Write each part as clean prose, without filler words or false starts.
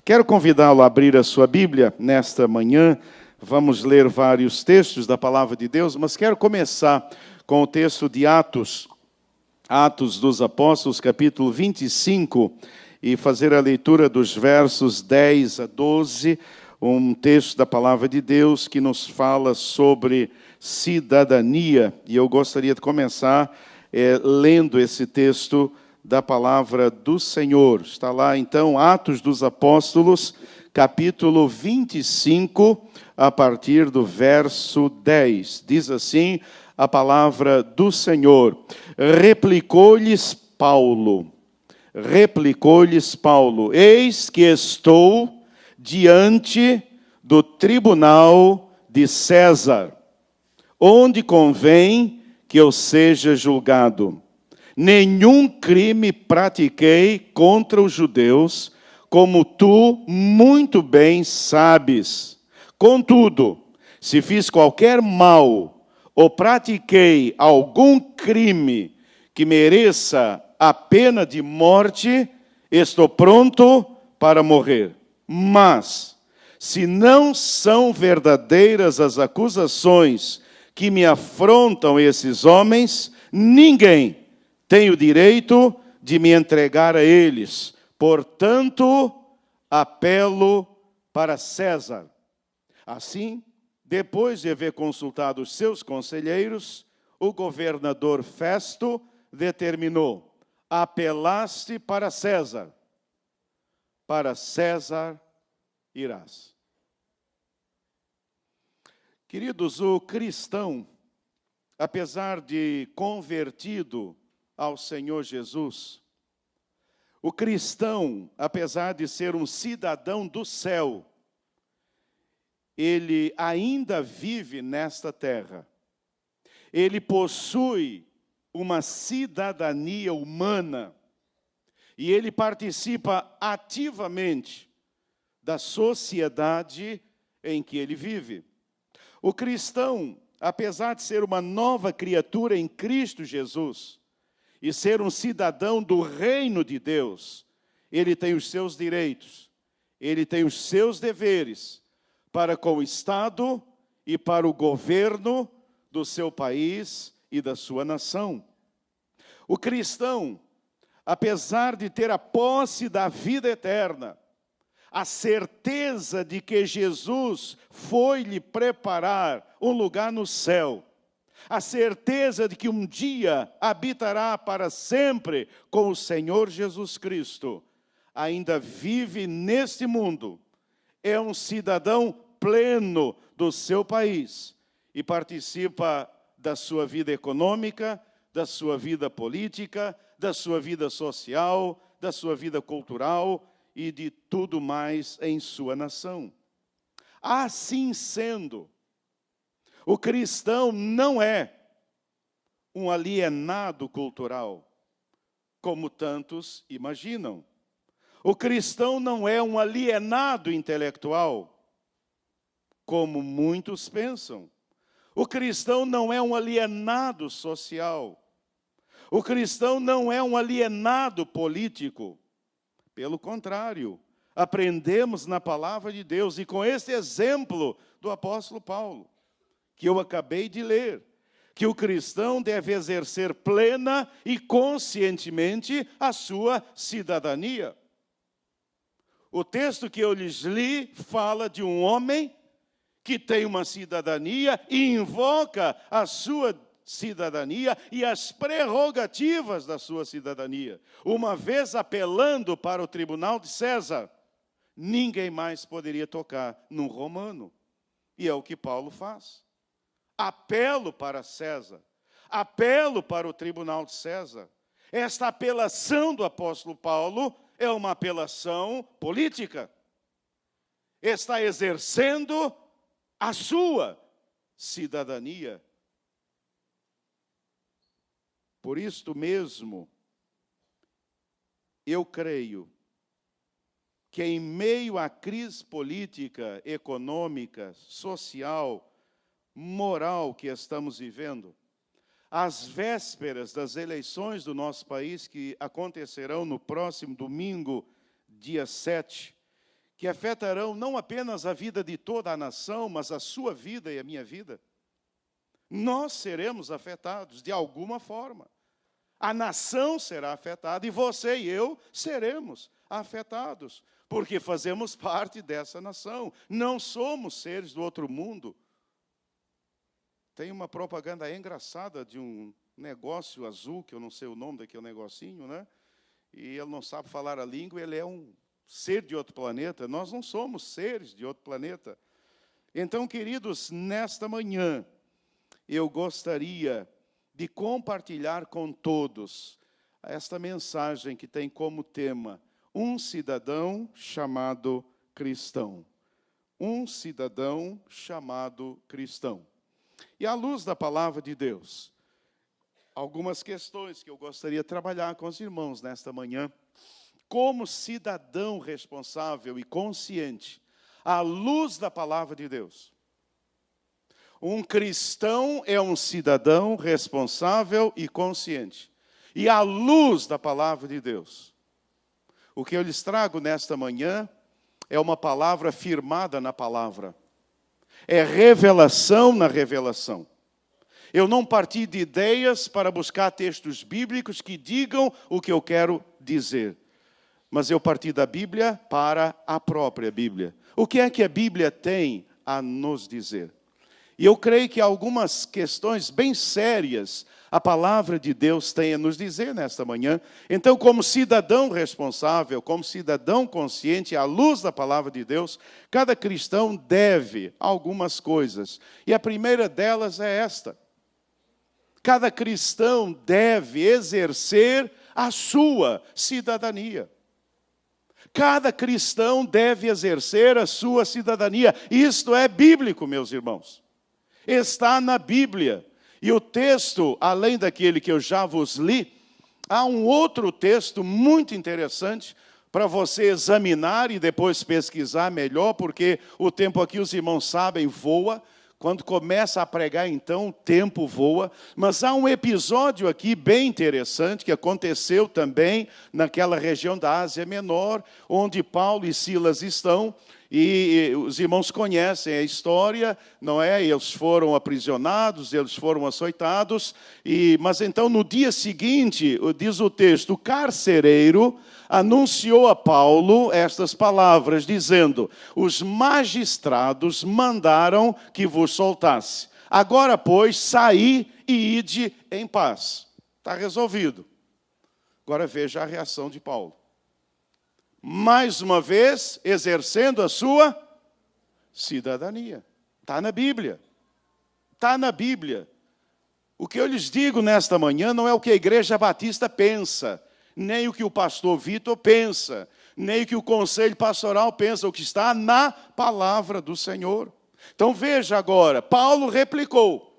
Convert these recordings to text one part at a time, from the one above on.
Quero convidá-lo a abrir a sua Bíblia nesta manhã. Vamos ler vários textos da Palavra de Deus, mas quero começar com o texto de Atos dos Apóstolos, capítulo 25, e fazer a leitura dos versos 10 a 12, um texto da Palavra de Deus que nos fala sobre cidadania. E eu gostaria de começar lendo esse texto da Palavra do Senhor. Está lá, então, Atos dos Apóstolos, capítulo 25, a partir do verso 10. Diz assim a Palavra do Senhor. Replicou-lhes Paulo, eis que estou diante do tribunal de César, onde convém que eu seja julgado. Nenhum crime pratiquei contra os judeus, como tu muito bem sabes. Contudo, se fiz qualquer mal ou pratiquei algum crime que mereça a pena de morte, estou pronto para morrer. Mas, se não são verdadeiras as acusações que me afrontam esses homens, ninguém tem o direito de me entregar a eles. Portanto, apelo para César. Assim, depois de haver consultado os seus conselheiros, o governador Festo determinou: apelaste para César irás. Queridos, o cristão, apesar de convertido ao Senhor Jesus, o cristão, apesar de ser um cidadão do céu, ele ainda vive nesta terra. Ele possui uma cidadania humana e ele participa ativamente da sociedade em que ele vive. O cristão, apesar de ser uma nova criatura em Cristo Jesus e ser um cidadão do reino de Deus, ele tem os seus direitos, ele tem os seus deveres para com o Estado e para o governo do seu país e da sua nação. O cristão, apesar de ter a posse da vida eterna, a certeza de que Jesus foi lhe preparar um lugar no céu, a certeza de que um dia habitará para sempre com o Senhor Jesus Cristo, ainda vive neste mundo, é um cidadão pleno do seu país e participa da sua vida econômica, da sua vida política, da sua vida social, da sua vida cultural e de tudo mais em sua nação. Assim sendo, o cristão não é um alienado cultural, como tantos imaginam. O cristão não é um alienado intelectual, como muitos pensam. O cristão não é um alienado social. O cristão não é um alienado político. Pelo contrário, aprendemos na palavra de Deus, e com este exemplo do apóstolo Paulo, que eu acabei de ler, que o cristão deve exercer plena e conscientemente a sua cidadania. O texto que eu lhes li fala de um homem que tem uma cidadania e invoca a sua cidadania e as prerrogativas da sua cidadania. Uma vez apelando para o tribunal de César, ninguém mais poderia tocar num romano. E é o que Paulo faz. Apelo para César, apelo para o tribunal de César. Esta apelação do apóstolo Paulo é uma apelação política. Está exercendo a sua cidadania. Por isto mesmo, eu creio que em meio à crise política, econômica, social, moral que estamos vivendo, às vésperas das eleições do nosso país, que acontecerão no próximo domingo, dia 7, que afetarão não apenas a vida de toda a nação, mas a sua vida e a minha vida. Nós seremos afetados de alguma forma. A nação será afetada e você e eu seremos afetados, porque fazemos parte dessa nação. Não somos seres do outro mundo. Tem uma propaganda engraçada de um negócio azul, que eu não sei o nome daquele negocinho, né? E ele não sabe falar a língua, ele é um ser de outro planeta. Nós não somos seres de outro planeta. Então, queridos, nesta manhã, eu gostaria de compartilhar com todos esta mensagem que tem como tema um cidadão chamado cristão. Um cidadão chamado cristão. E à luz da palavra de Deus, algumas questões que eu gostaria de trabalhar com os irmãos nesta manhã. Como cidadão responsável e consciente, à luz da palavra de Deus. Um cristão é um cidadão responsável e consciente. E à luz da palavra de Deus. O que eu lhes trago nesta manhã é uma palavra firmada na palavra. É revelação na revelação. Eu não parti de ideias para buscar textos bíblicos que digam o que eu quero dizer. Mas eu parti da Bíblia para a própria Bíblia. O que é que a Bíblia tem a nos dizer? E eu creio que algumas questões bem sérias a palavra de Deus tem a nos dizer nesta manhã. Então, como cidadão responsável, como cidadão consciente, à luz da palavra de Deus, cada cristão deve algumas coisas. E a primeira delas é esta. Cada cristão deve exercer a sua cidadania. Cada cristão deve exercer a sua cidadania. Isto é bíblico, meus irmãos. Está na Bíblia. E o texto, além daquele que eu já vos li, há um outro texto muito interessante para você examinar e depois pesquisar melhor, porque o tempo aqui, os irmãos sabem, voa. Quando começa a pregar, então, o tempo voa. Mas há um episódio aqui bem interessante, que aconteceu também naquela região da Ásia Menor, onde Paulo e Silas estão, e os irmãos conhecem a história, não é? Eles foram aprisionados, eles foram açoitados, mas então, no dia seguinte, diz o texto, o carcereiro anunciou a Paulo estas palavras, dizendo, os magistrados mandaram que vos soltasse. Agora, pois, saí e ide em paz. Está resolvido. Agora veja a reação de Paulo. Mais uma vez, exercendo a sua cidadania. Está na Bíblia. Está na Bíblia. O que eu lhes digo nesta manhã não é o que a Igreja Batista pensa, nem o que o pastor Vitor pensa, nem o que o conselho pastoral pensa, o que está na palavra do Senhor. Então veja agora, Paulo replicou.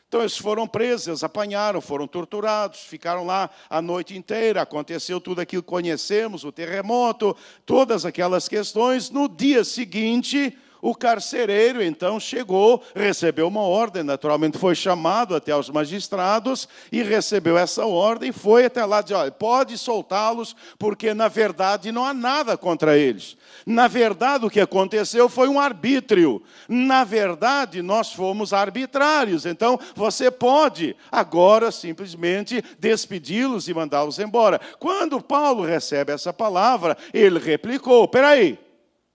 Então eles foram presos, eles apanharam, foram torturados, ficaram lá a noite inteira, aconteceu tudo aquilo que conhecemos, o terremoto, todas aquelas questões. No dia seguinte, o carcereiro, então, chegou, recebeu uma ordem, naturalmente foi chamado até os magistrados, e recebeu essa ordem, foi até lá e disse, olha, pode soltá-los, porque, na verdade, não há nada contra eles. Na verdade, o que aconteceu foi um arbítrio. Na verdade, nós fomos arbitrários. Então, você pode, agora, simplesmente, despedi-los e mandá-los embora. Quando Paulo recebe essa palavra, ele replicou, peraí,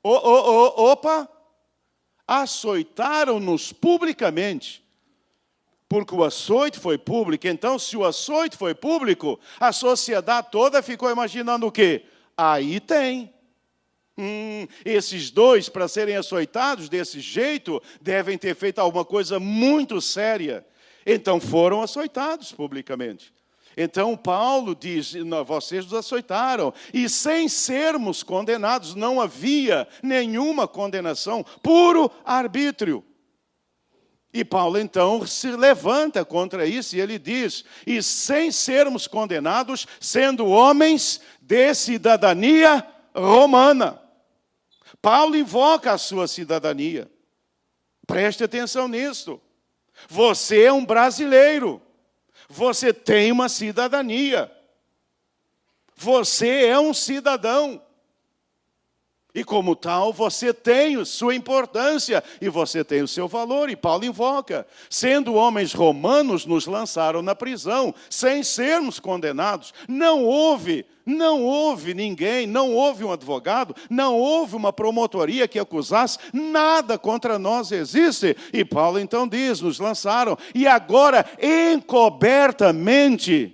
opa, açoitaram-nos publicamente, porque o açoite foi público. Então, se o açoite foi público, a sociedade toda ficou imaginando o quê? Aí tem. Esses dois, para serem açoitados desse jeito, devem ter feito alguma coisa muito séria. Então, foram açoitados publicamente. Então, Paulo diz, vocês nos açoitaram, e sem sermos condenados, não havia nenhuma condenação, puro arbítrio. E Paulo, então, se levanta contra isso, e ele diz, e sem sermos condenados, sendo homens de cidadania romana. Paulo invoca a sua cidadania. Preste atenção nisso. Você é um brasileiro. Você tem uma cidadania. Você é um cidadão. E como tal, você tem sua importância e você tem o seu valor. E Paulo invoca: sendo homens romanos, nos lançaram na prisão, sem sermos condenados. Não houve ninguém, não houve um advogado, não houve uma promotoria que acusasse, nada contra nós existe. E Paulo então diz: nos lançaram, e agora encobertamente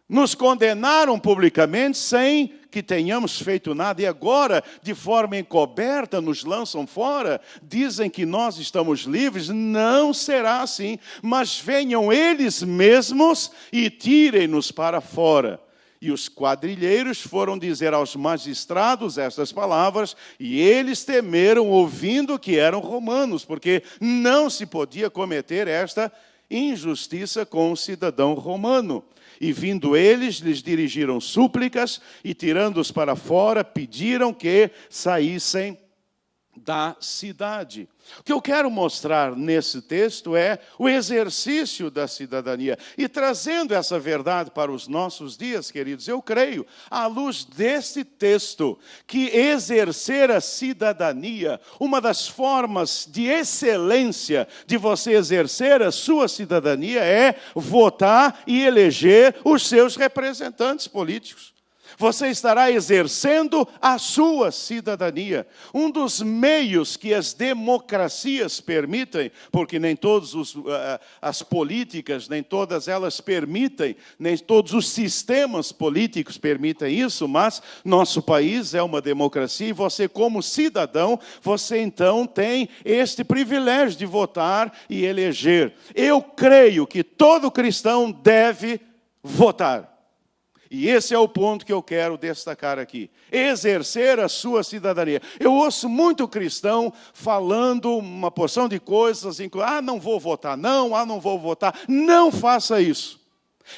nos condenaram publicamente sem que tenhamos feito nada, e agora, de forma encoberta, nos lançam fora, dizem que nós estamos livres. Não será assim, mas venham eles mesmos e tirem-nos para fora. E os quadrilheiros foram dizer aos magistrados estas palavras, e eles temeram, ouvindo que eram romanos, porque não se podia cometer esta injustiça com o cidadão romano. E vindo eles, lhes dirigiram súplicas, e tirando-os para fora, pediram que saíssem da cidade. O que eu quero mostrar nesse texto é o exercício da cidadania. E trazendo essa verdade para os nossos dias, queridos, eu creio, à luz desse texto, que exercer a cidadania, uma das formas de excelência de você exercer a sua cidadania é votar e eleger os seus representantes políticos. Você estará exercendo a sua cidadania. Um dos meios que as democracias permitem, porque nem todas as políticas, nem todas elas permitem, nem todos os sistemas políticos permitem isso, mas nosso país é uma democracia e você, como cidadão, você então tem este privilégio de votar e eleger. Eu creio que todo cristão deve votar. E esse é o ponto que eu quero destacar aqui. Exercer a sua cidadania. Eu ouço muito cristão falando uma porção de coisas, não vou votar, não vou votar. Não faça isso.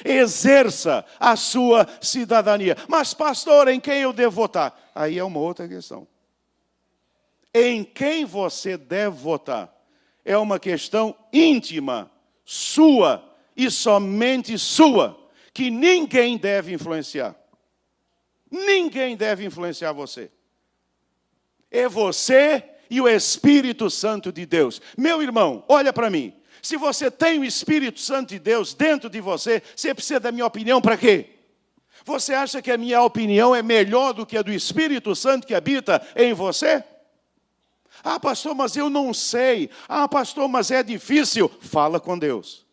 Exerça a sua cidadania. Mas, pastor, em quem eu devo votar? Aí é uma outra questão. Em quem você deve votar é uma questão íntima, sua e somente sua, que ninguém deve influenciar. Ninguém deve influenciar você. É você e o Espírito Santo de Deus. Meu irmão, olha para mim. Se você tem o Espírito Santo de Deus dentro de você, você precisa da minha opinião para quê? Você acha que a minha opinião é melhor do que a do Espírito Santo que habita em você? Ah, pastor, mas eu não sei. Ah, pastor, mas é difícil. Fala com Deus.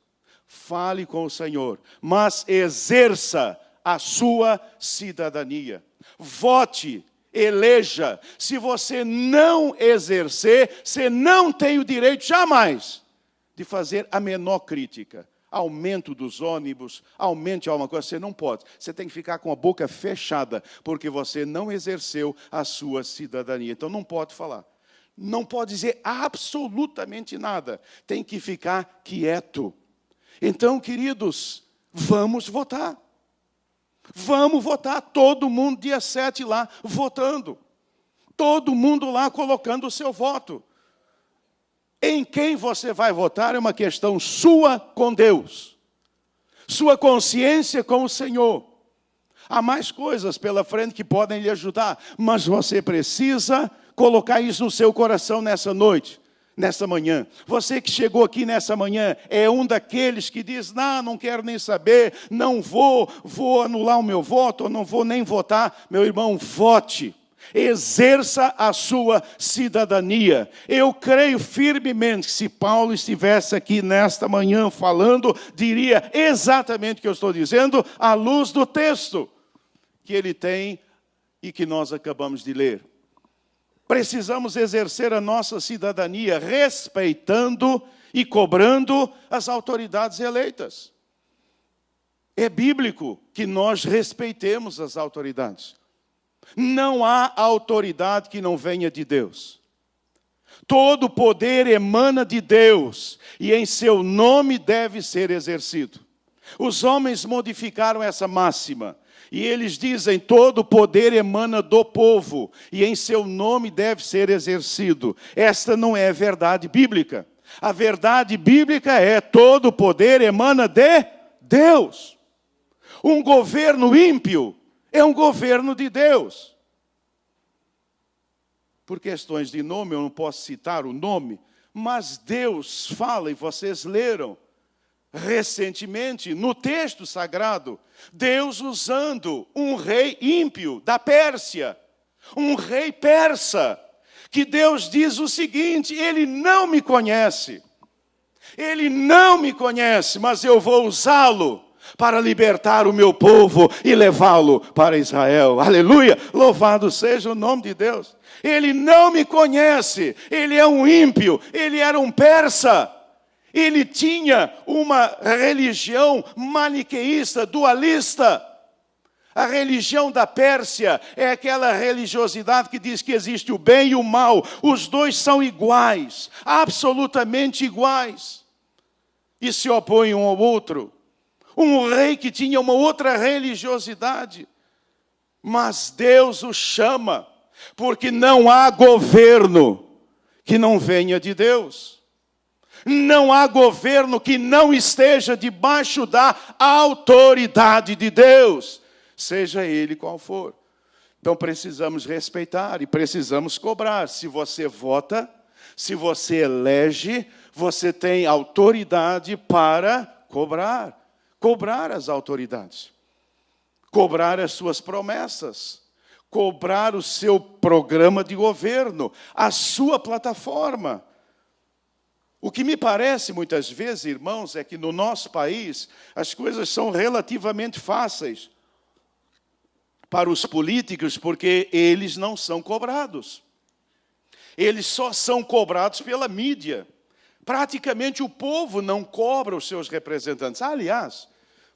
Fale com o Senhor, mas exerça a sua cidadania. Vote, eleja. Se você não exercer, você não tem o direito jamais de fazer a menor crítica. Aumento dos ônibus, aumente alguma coisa, você não pode. Você tem que ficar com a boca fechada, porque você não exerceu a sua cidadania. Então não pode falar. Não pode dizer absolutamente nada. Tem que ficar quieto. Então, queridos, vamos votar. Vamos votar, todo mundo dia 7 lá votando. Todo mundo lá colocando o seu voto. Em quem você vai votar é uma questão sua com Deus. Sua consciência com o Senhor. Há mais coisas pela frente que podem lhe ajudar, mas você precisa colocar isso no seu coração nessa noite. Nessa manhã, você que chegou aqui nessa manhã, é um daqueles que diz, não quero nem saber, não vou anular o meu voto, ou não vou nem votar. Meu irmão, vote, exerça a sua cidadania. Eu creio firmemente que se Paulo estivesse aqui nesta manhã falando, diria exatamente o que eu estou dizendo, à luz do texto que ele tem e que nós acabamos de ler. Precisamos exercer a nossa cidadania respeitando e cobrando as autoridades eleitas. É bíblico que nós respeitemos as autoridades. Não há autoridade que não venha de Deus. Todo poder emana de Deus e em seu nome deve ser exercido. Os homens modificaram essa máxima. E eles dizem, todo poder emana do povo, e em seu nome deve ser exercido. Esta não é verdade bíblica. A verdade bíblica é, todo poder emana de Deus. Um governo ímpio é um governo de Deus. Por questões de nome, eu não posso citar o nome, mas Deus fala, e vocês leram recentemente no texto sagrado, Deus usando um rei ímpio da Pérsia, um rei persa, que Deus diz o seguinte: ele não me conhece, mas eu vou usá-lo para libertar o meu povo e levá-lo para Israel. Aleluia! Louvado seja o nome de Deus. Ele não me conhece, ele é um ímpio, ele era um persa. Ele tinha uma religião maniqueísta, dualista. A religião da Pérsia é aquela religiosidade que diz que existe o bem e o mal. Os dois são iguais, absolutamente iguais. E se opõem um ao outro. Um rei que tinha uma outra religiosidade. Mas Deus o chama, porque não há governo que não venha de Deus. Não há governo que não esteja debaixo da autoridade de Deus, seja ele qual for. Então precisamos respeitar e precisamos cobrar. Se você vota, se você elege, você tem autoridade para cobrar as autoridades, cobrar as suas promessas, cobrar o seu programa de governo, a sua plataforma. O que me parece muitas vezes, irmãos, é que no nosso país as coisas são relativamente fáceis para os políticos, porque eles não são cobrados. Eles só são cobrados pela mídia. Praticamente o povo não cobra os seus representantes. Aliás,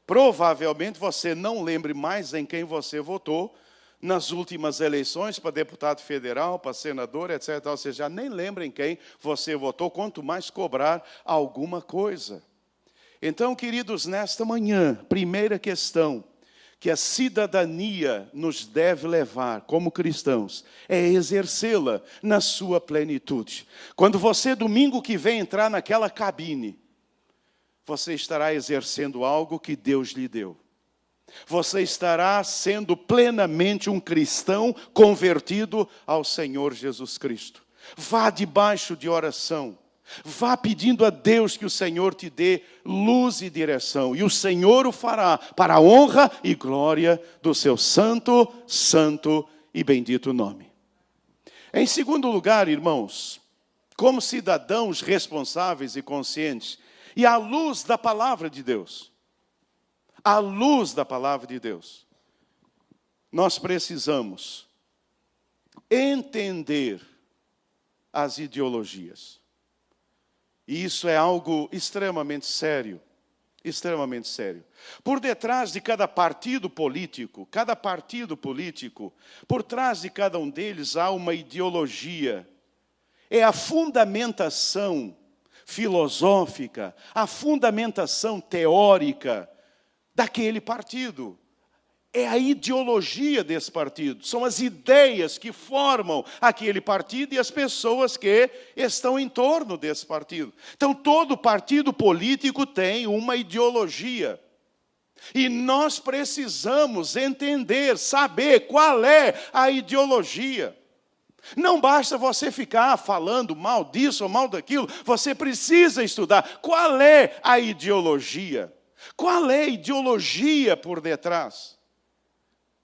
provavelmente você não lembre mais em quem você votou nas últimas eleições para deputado federal, para senador, etc. Você já nem lembra em quem você votou, quanto mais cobrar alguma coisa. Então, queridos, nesta manhã, primeira questão que a cidadania nos deve levar como cristãos é exercê-la na sua plenitude. Quando você, domingo que vem, entrar naquela cabine, você estará exercendo algo que Deus lhe deu. Você estará sendo plenamente um cristão convertido ao Senhor Jesus Cristo. Vá debaixo de oração. Vá pedindo a Deus que o Senhor te dê luz e direção. E o Senhor o fará para a honra e glória do seu santo, santo e bendito nome. Em segundo lugar, irmãos, como cidadãos responsáveis e conscientes, e à luz da palavra de Deus, à luz da palavra de Deus, nós precisamos entender as ideologias. E isso é algo extremamente sério, extremamente sério. Por detrás de cada partido político, por trás de cada um deles há uma ideologia. É a fundamentação filosófica, a fundamentação teórica daquele partido. É a ideologia desse partido. São as ideias que formam aquele partido e as pessoas que estão em torno desse partido. Então, todo partido político tem uma ideologia. E nós precisamos entender, saber qual é a ideologia. Não basta você ficar falando mal disso ou mal daquilo. Você precisa estudar qual é a ideologia. Qual é a ideologia por detrás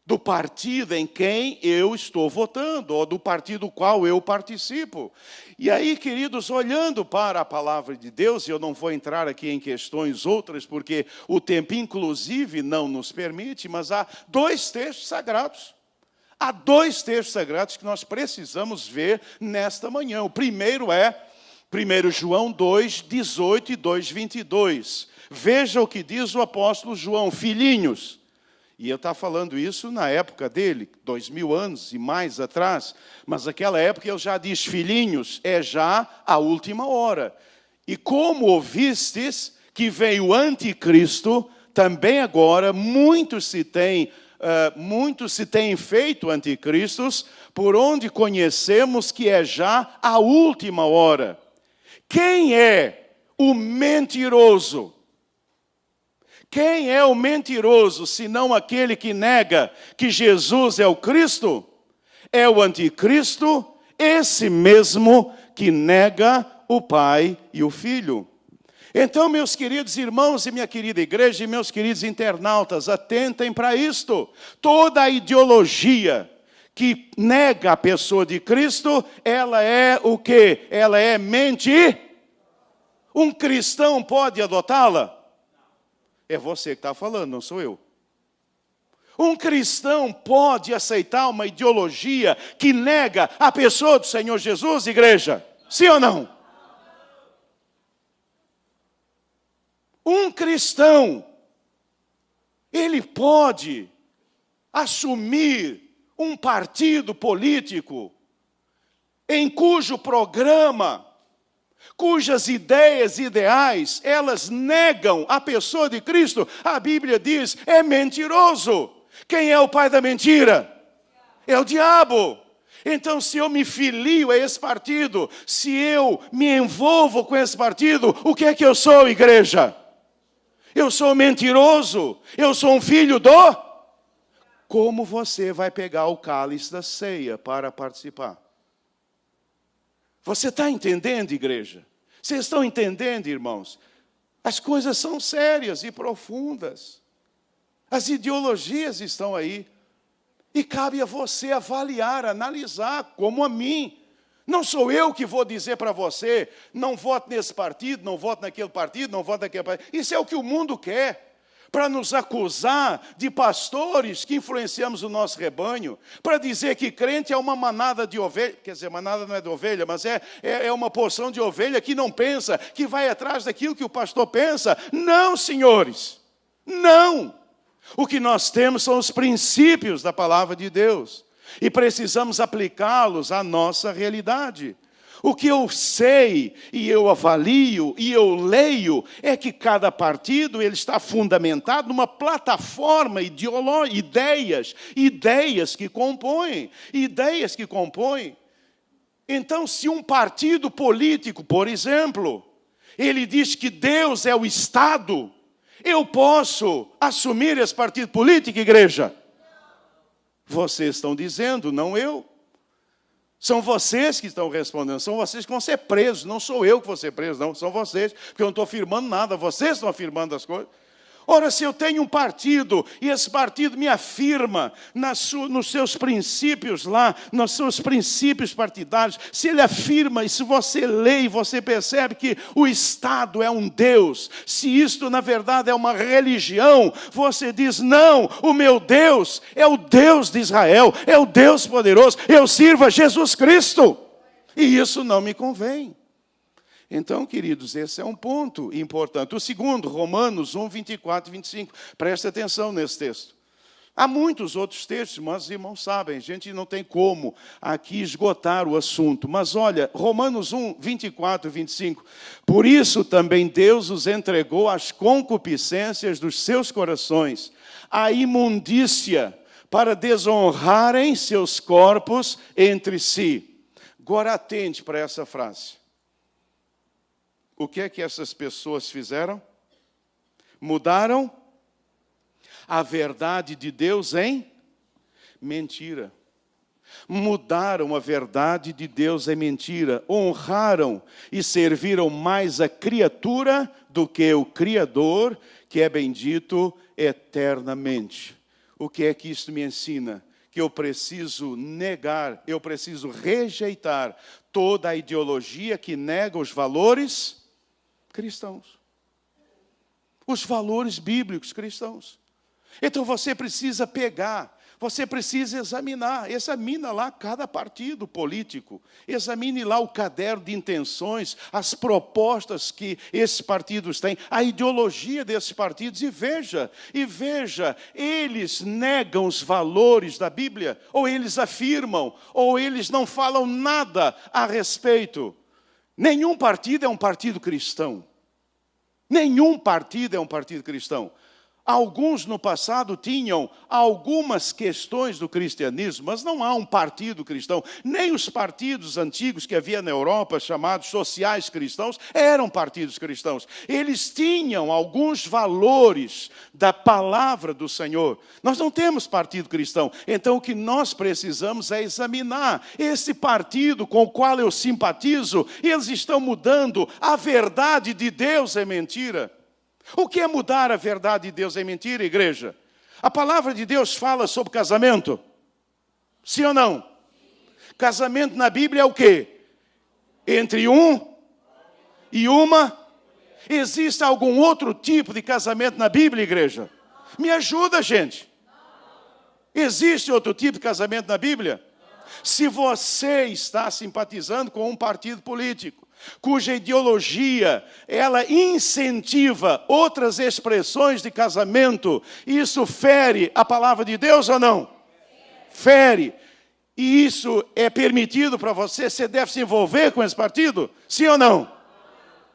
do partido em quem eu estou votando, ou do partido qual eu participo. E aí, queridos, olhando para a palavra de Deus, eu não vou entrar aqui em questões outras, porque o tempo, inclusive, não nos permite, mas há dois textos sagrados. Há dois textos sagrados que nós precisamos ver nesta manhã. O primeiro é 1 João 2, 18 e 2, 22. Veja o que diz o apóstolo João: filhinhos. E eu estava falando isso na época dele, 2000 anos e mais atrás. Mas naquela época ele já diz: filhinhos, é já a última hora. E como ouvistes que veio o anticristo, também agora muitos se têm feito anticristos, por onde conhecemos que é já a última hora. Quem é o mentiroso? Quem é o mentiroso, senão aquele que nega que Jesus é o Cristo? É o anticristo, esse mesmo que nega o Pai e o Filho. Então, meus queridos irmãos e minha querida igreja e meus queridos internautas, atentem para isto. Toda a ideologia que nega a pessoa de Cristo, ela é o quê? Ela é mente. Um cristão pode adotá-la? É você que está falando, não sou eu. Um cristão pode aceitar uma ideologia que nega a pessoa do Senhor Jesus, igreja? Sim ou não? Um cristão, ele pode assumir um partido político em cujo programa, cujas ideias e ideais, elas negam a pessoa de Cristo. A Bíblia diz, é mentiroso. Quem é o pai da mentira? É o diabo. Então, se eu me filio a esse partido, se eu me envolvo com esse partido, o que é que eu sou, igreja? Eu sou mentiroso, eu sou um filho do... Como você vai pegar o cálice da ceia para participar? Você está entendendo, igreja? Vocês estão entendendo, irmãos? As coisas são sérias e profundas. As ideologias estão aí. E cabe a você avaliar, analisar, como a mim. Não sou eu que vou dizer para você, não vote nesse partido, não vote naquele partido, não vote naquele partido. Isso é o que o mundo quer, para nos acusar de pastores que influenciamos o nosso rebanho, para dizer que crente é uma manada de ovelha, quer dizer, manada não é de ovelha, mas é uma porção de ovelha que não pensa, que vai atrás daquilo que o pastor pensa. Não, senhores, não. O que nós temos são os princípios da palavra de Deus. E precisamos aplicá-los à nossa realidade. O que eu sei, e eu avalio, e eu leio, é que cada partido ele está fundamentado numa plataforma ideológica, ideias que compõem. Então, se um partido político, por exemplo, ele diz que Deus é o Estado, eu posso assumir esse partido político, igreja? Vocês estão dizendo, não eu. São vocês que estão respondendo, são vocês que vão ser presos, não sou eu que vou ser preso, não, são vocês, porque eu não estou afirmando nada, vocês estão afirmando as coisas. Ora, se eu tenho um partido, e esse partido me afirma nos seus princípios lá, nos seus princípios partidários, se ele afirma, e se você lê e você percebe que o Estado é um Deus, se isto na verdade é uma religião, você diz, não, o meu Deus é o Deus de Israel, é o Deus poderoso, eu sirvo a Jesus Cristo, e isso não me convém. Então, queridos, esse é um ponto importante. O segundo, Romanos 1, 24 e 25. Presta atenção nesse texto. Há muitos outros textos, mas os irmãos sabem, a gente não tem como aqui esgotar o assunto. Mas olha, Romanos 1, 24 e 25. Por isso também Deus os entregou às concupiscências dos seus corações, à imundícia, para desonrarem seus corpos entre si. Agora atente para essa frase. O que é que essas pessoas fizeram? Mudaram a verdade de Deus em mentira. Mudaram a verdade de Deus em mentira. Honraram e serviram mais a criatura do que o Criador, que é bendito eternamente. O que é que isso me ensina? Que eu preciso negar, eu preciso rejeitar toda a ideologia que nega os valores cristãos. Os valores bíblicos cristãos. Então você precisa pegar, você precisa examinar. Examina lá cada partido político. Examine lá o caderno de intenções, as propostas que esses partidos têm, a ideologia desses partidos e veja, eles negam os valores da Bíblia, ou eles afirmam, ou eles não falam nada a respeito. Nenhum partido é um partido cristão. Nenhum partido é um partido cristão. Alguns no passado tinham algumas questões do cristianismo, mas não há um partido cristão. Nem os partidos antigos que havia na Europa, chamados sociais cristãos, eram partidos cristãos. Eles tinham alguns valores da palavra do Senhor. Nós não temos partido cristão. Então o que nós precisamos é examinar esse partido com o qual eu simpatizo. Eles estão mudando a verdade de Deus é mentira. O que é mudar a verdade de Deus em mentira, igreja? A palavra de Deus fala sobre casamento? Sim ou não? Casamento na Bíblia é o quê? Entre um e uma? Existe algum outro tipo de casamento na Bíblia, igreja? Me ajuda, gente. Existe outro tipo de casamento na Bíblia? Se você está simpatizando com um partido político, cuja ideologia, ela incentiva outras expressões de casamento, isso fere a palavra de Deus ou não? Fere. E isso é permitido para você? Você deve se envolver com esse partido? Sim ou não?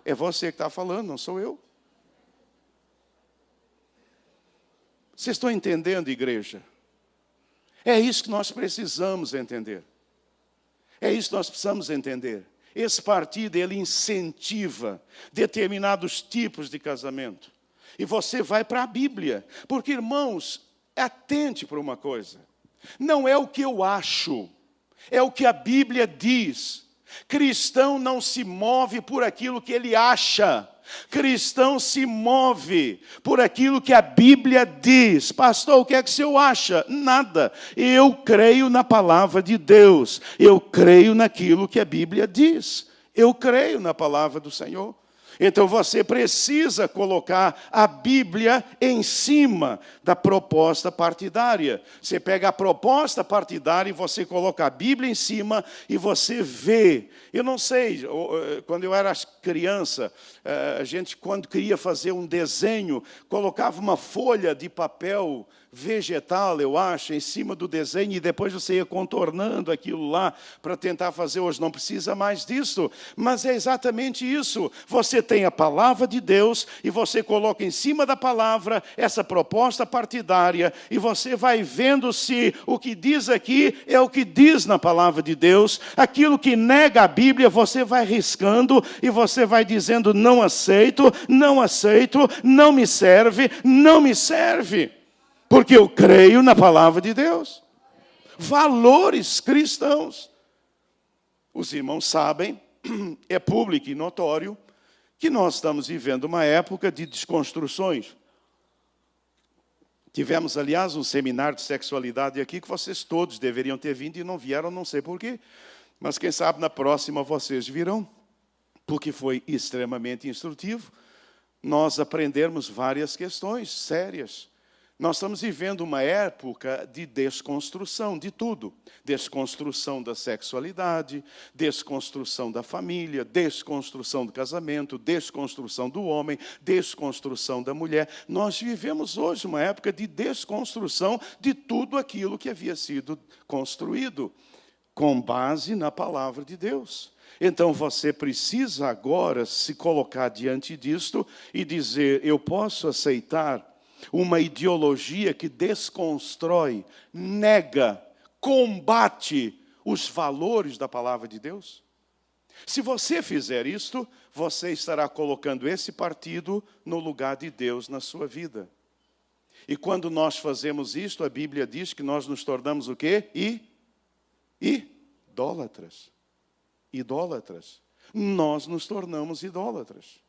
É você que está falando, não sou eu. Vocês estão entendendo, igreja? É isso que nós precisamos entender. É isso que nós precisamos entender. Esse partido, ele incentiva determinados tipos de casamento. E você vai para a Bíblia. Porque, irmãos, atente para uma coisa. Não é o que eu acho, é o que a Bíblia diz. Cristão não se move por aquilo que ele acha. Cristão se move por aquilo que a Bíblia diz. Pastor, o que é que o senhor acha? Nada. Eu creio na palavra de Deus. Eu creio naquilo que a Bíblia diz. Eu creio na palavra do Senhor. Então você precisa colocar a Bíblia em cima da proposta partidária. Você pega a proposta partidária e você coloca a Bíblia em cima e você vê. Eu não sei, quando eu era criança, a gente, quando queria fazer um desenho, colocava uma folha de papel vegetal, eu acho, em cima do desenho, e depois você ia contornando aquilo lá para tentar fazer. Hoje não precisa mais disso, mas é exatamente isso. Você tem a palavra de Deus e você coloca em cima da palavra essa proposta partidária e você vai vendo se o que diz aqui é o que diz na palavra de Deus. Aquilo que nega a Bíblia, você vai riscando e você vai dizendo: não aceito, não aceito, não me serve, não me serve. Porque eu creio na palavra de Deus. Valores cristãos. Os irmãos sabem, é público e notório, que nós estamos vivendo uma época de desconstruções. Tivemos, aliás, um seminário de sexualidade aqui que vocês todos deveriam ter vindo e não vieram, não sei porquê. Mas quem sabe na próxima vocês virão, porque foi extremamente instrutivo. Nós aprendermos várias questões sérias. Nós estamos vivendo uma época de desconstrução de tudo. Desconstrução da sexualidade, desconstrução da família, desconstrução do casamento, desconstrução do homem, desconstrução da mulher. Nós vivemos hoje uma época de desconstrução de tudo aquilo que havia sido construído, com base na palavra de Deus. Então você precisa agora se colocar diante disto e dizer: eu posso aceitar uma ideologia que desconstrói, nega, combate os valores da palavra de Deus? Se você fizer isto, você estará colocando esse partido no lugar de Deus na sua vida. E quando nós fazemos isto, a Bíblia diz que nós nos tornamos o quê? Idólatras. Idólatras. Nós nos tornamos idólatras.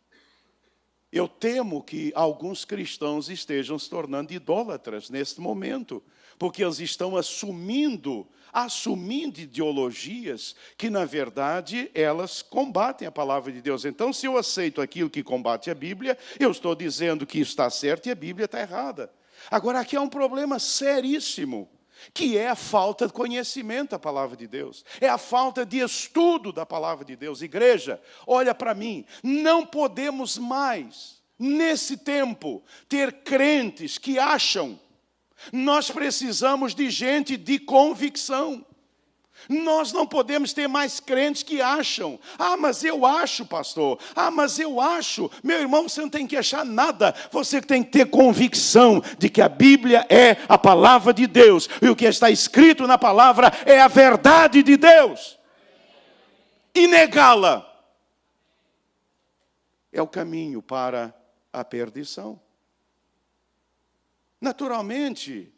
Eu temo que alguns cristãos estejam se tornando idólatras neste momento, porque eles estão assumindo ideologias que, na verdade, elas combatem a palavra de Deus. Então, se eu aceito aquilo que combate a Bíblia, eu estou dizendo que está certo e a Bíblia está errada. Agora, aqui há um problema seríssimo, que é a falta de conhecimento da palavra de Deus. É a falta de estudo da palavra de Deus. Igreja, olha para mim, não podemos mais, nesse tempo, ter crentes que acham. Nós precisamos de gente de convicção. Nós não podemos ter mais crentes que acham. Ah, mas eu acho, pastor. Ah, mas eu acho. Meu irmão, você não tem que achar nada. Você tem que ter convicção de que a Bíblia é a palavra de Deus. E o que está escrito na palavra é a verdade de Deus. E negá-la é o caminho para a perdição. Naturalmente,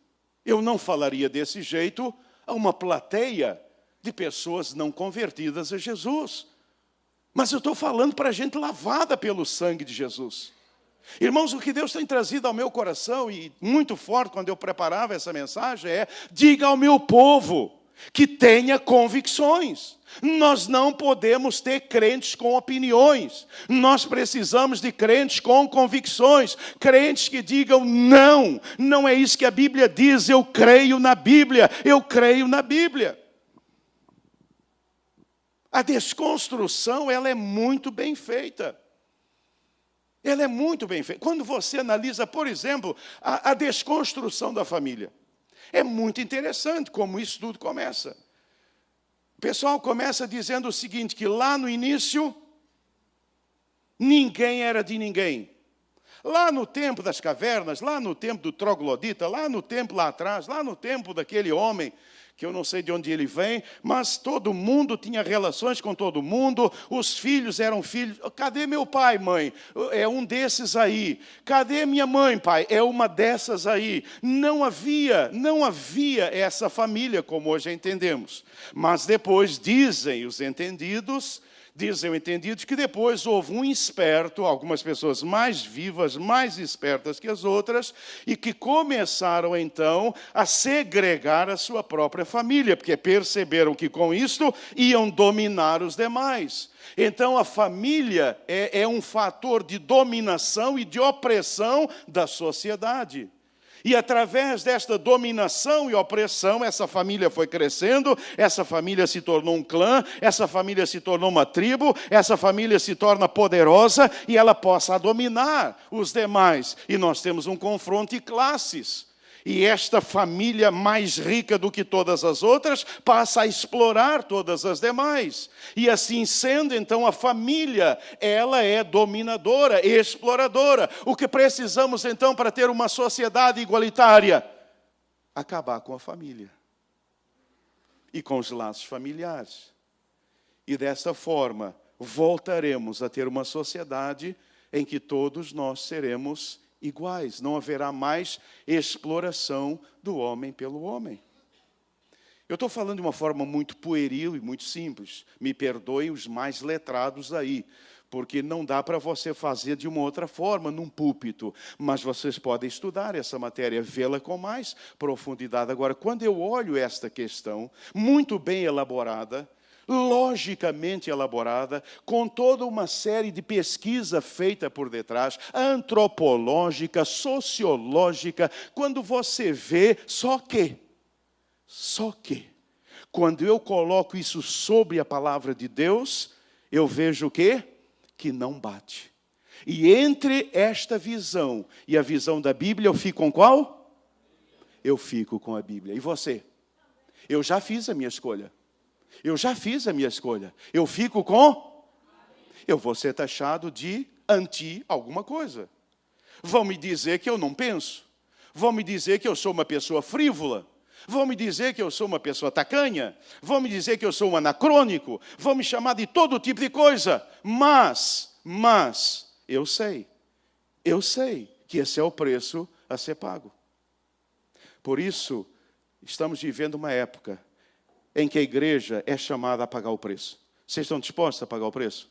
eu não falaria desse jeito a uma plateia de pessoas não convertidas a Jesus. Mas eu estou falando para gente lavada pelo sangue de Jesus. Irmãos, o que Deus tem trazido ao meu coração, e muito forte quando eu preparava essa mensagem, é: diga ao meu povo que tenha convicções. Nós não podemos ter crentes com opiniões. Nós precisamos de crentes com convicções. Crentes que digam: não, não é isso que a Bíblia diz, eu creio na Bíblia, eu creio na Bíblia. A desconstrução, ela é muito bem feita. Ela é muito bem feita. Quando você analisa, por exemplo, a desconstrução da família, é muito interessante como isso tudo começa. O pessoal começa dizendo o seguinte, que lá no início, ninguém era de ninguém. Lá no tempo das cavernas, lá no tempo do troglodita, lá no tempo lá atrás, lá no tempo daquele homem, que eu não sei de onde ele vem, mas todo mundo tinha relações com todo mundo, os filhos eram filhos. Cadê meu pai, mãe? É um desses aí. Cadê minha mãe, pai? É uma dessas aí. Não havia essa família como hoje entendemos. Mas depois dizem os entendidos que depois houve um esperto, algumas pessoas mais vivas, mais espertas que as outras, e que começaram então a segregar a sua própria família, porque perceberam que com isto iam dominar os demais. Então a família é um fator de dominação e de opressão da sociedade. E através desta dominação e opressão, essa família foi crescendo, essa família se tornou um clã, essa família se tornou uma tribo, essa família se torna poderosa e ela possa dominar os demais. E nós temos um confronto de classes. E esta família mais rica do que todas as outras passa a explorar todas as demais. E assim sendo, então, a família, ela é dominadora, exploradora. O que precisamos, então, para ter uma sociedade igualitária? Acabar com a família. E com os laços familiares. E dessa forma, voltaremos a ter uma sociedade em que todos nós seremos iguais, não haverá mais exploração do homem pelo homem. Eu estou falando de uma forma muito pueril e muito simples. Me perdoem os mais letrados aí, porque não dá para você fazer de uma outra forma num púlpito, mas vocês podem estudar essa matéria, vê-la com mais profundidade. Agora, quando eu olho esta questão, muito bem elaborada, logicamente elaborada, com toda uma série de pesquisa feita por detrás, antropológica, sociológica, quando você vê, só que, quando eu coloco isso sobre a palavra de Deus, eu vejo o quê? Que não bate. E entre esta visão e a visão da Bíblia, eu fico com qual? Eu fico com a Bíblia. E você? Eu já fiz a minha escolha. Eu fico com? Eu vou ser taxado de anti alguma coisa. Vão me dizer que eu não penso. Vão me dizer que eu sou uma pessoa frívola. Vão me dizer que eu sou uma pessoa tacanha. Vão me dizer que eu sou um anacrônico. Vão me chamar de todo tipo de coisa. Mas, eu sei que esse é o preço a ser pago. Por isso, estamos vivendo uma época em que a igreja é chamada a pagar o preço. Vocês estão dispostos a pagar o preço?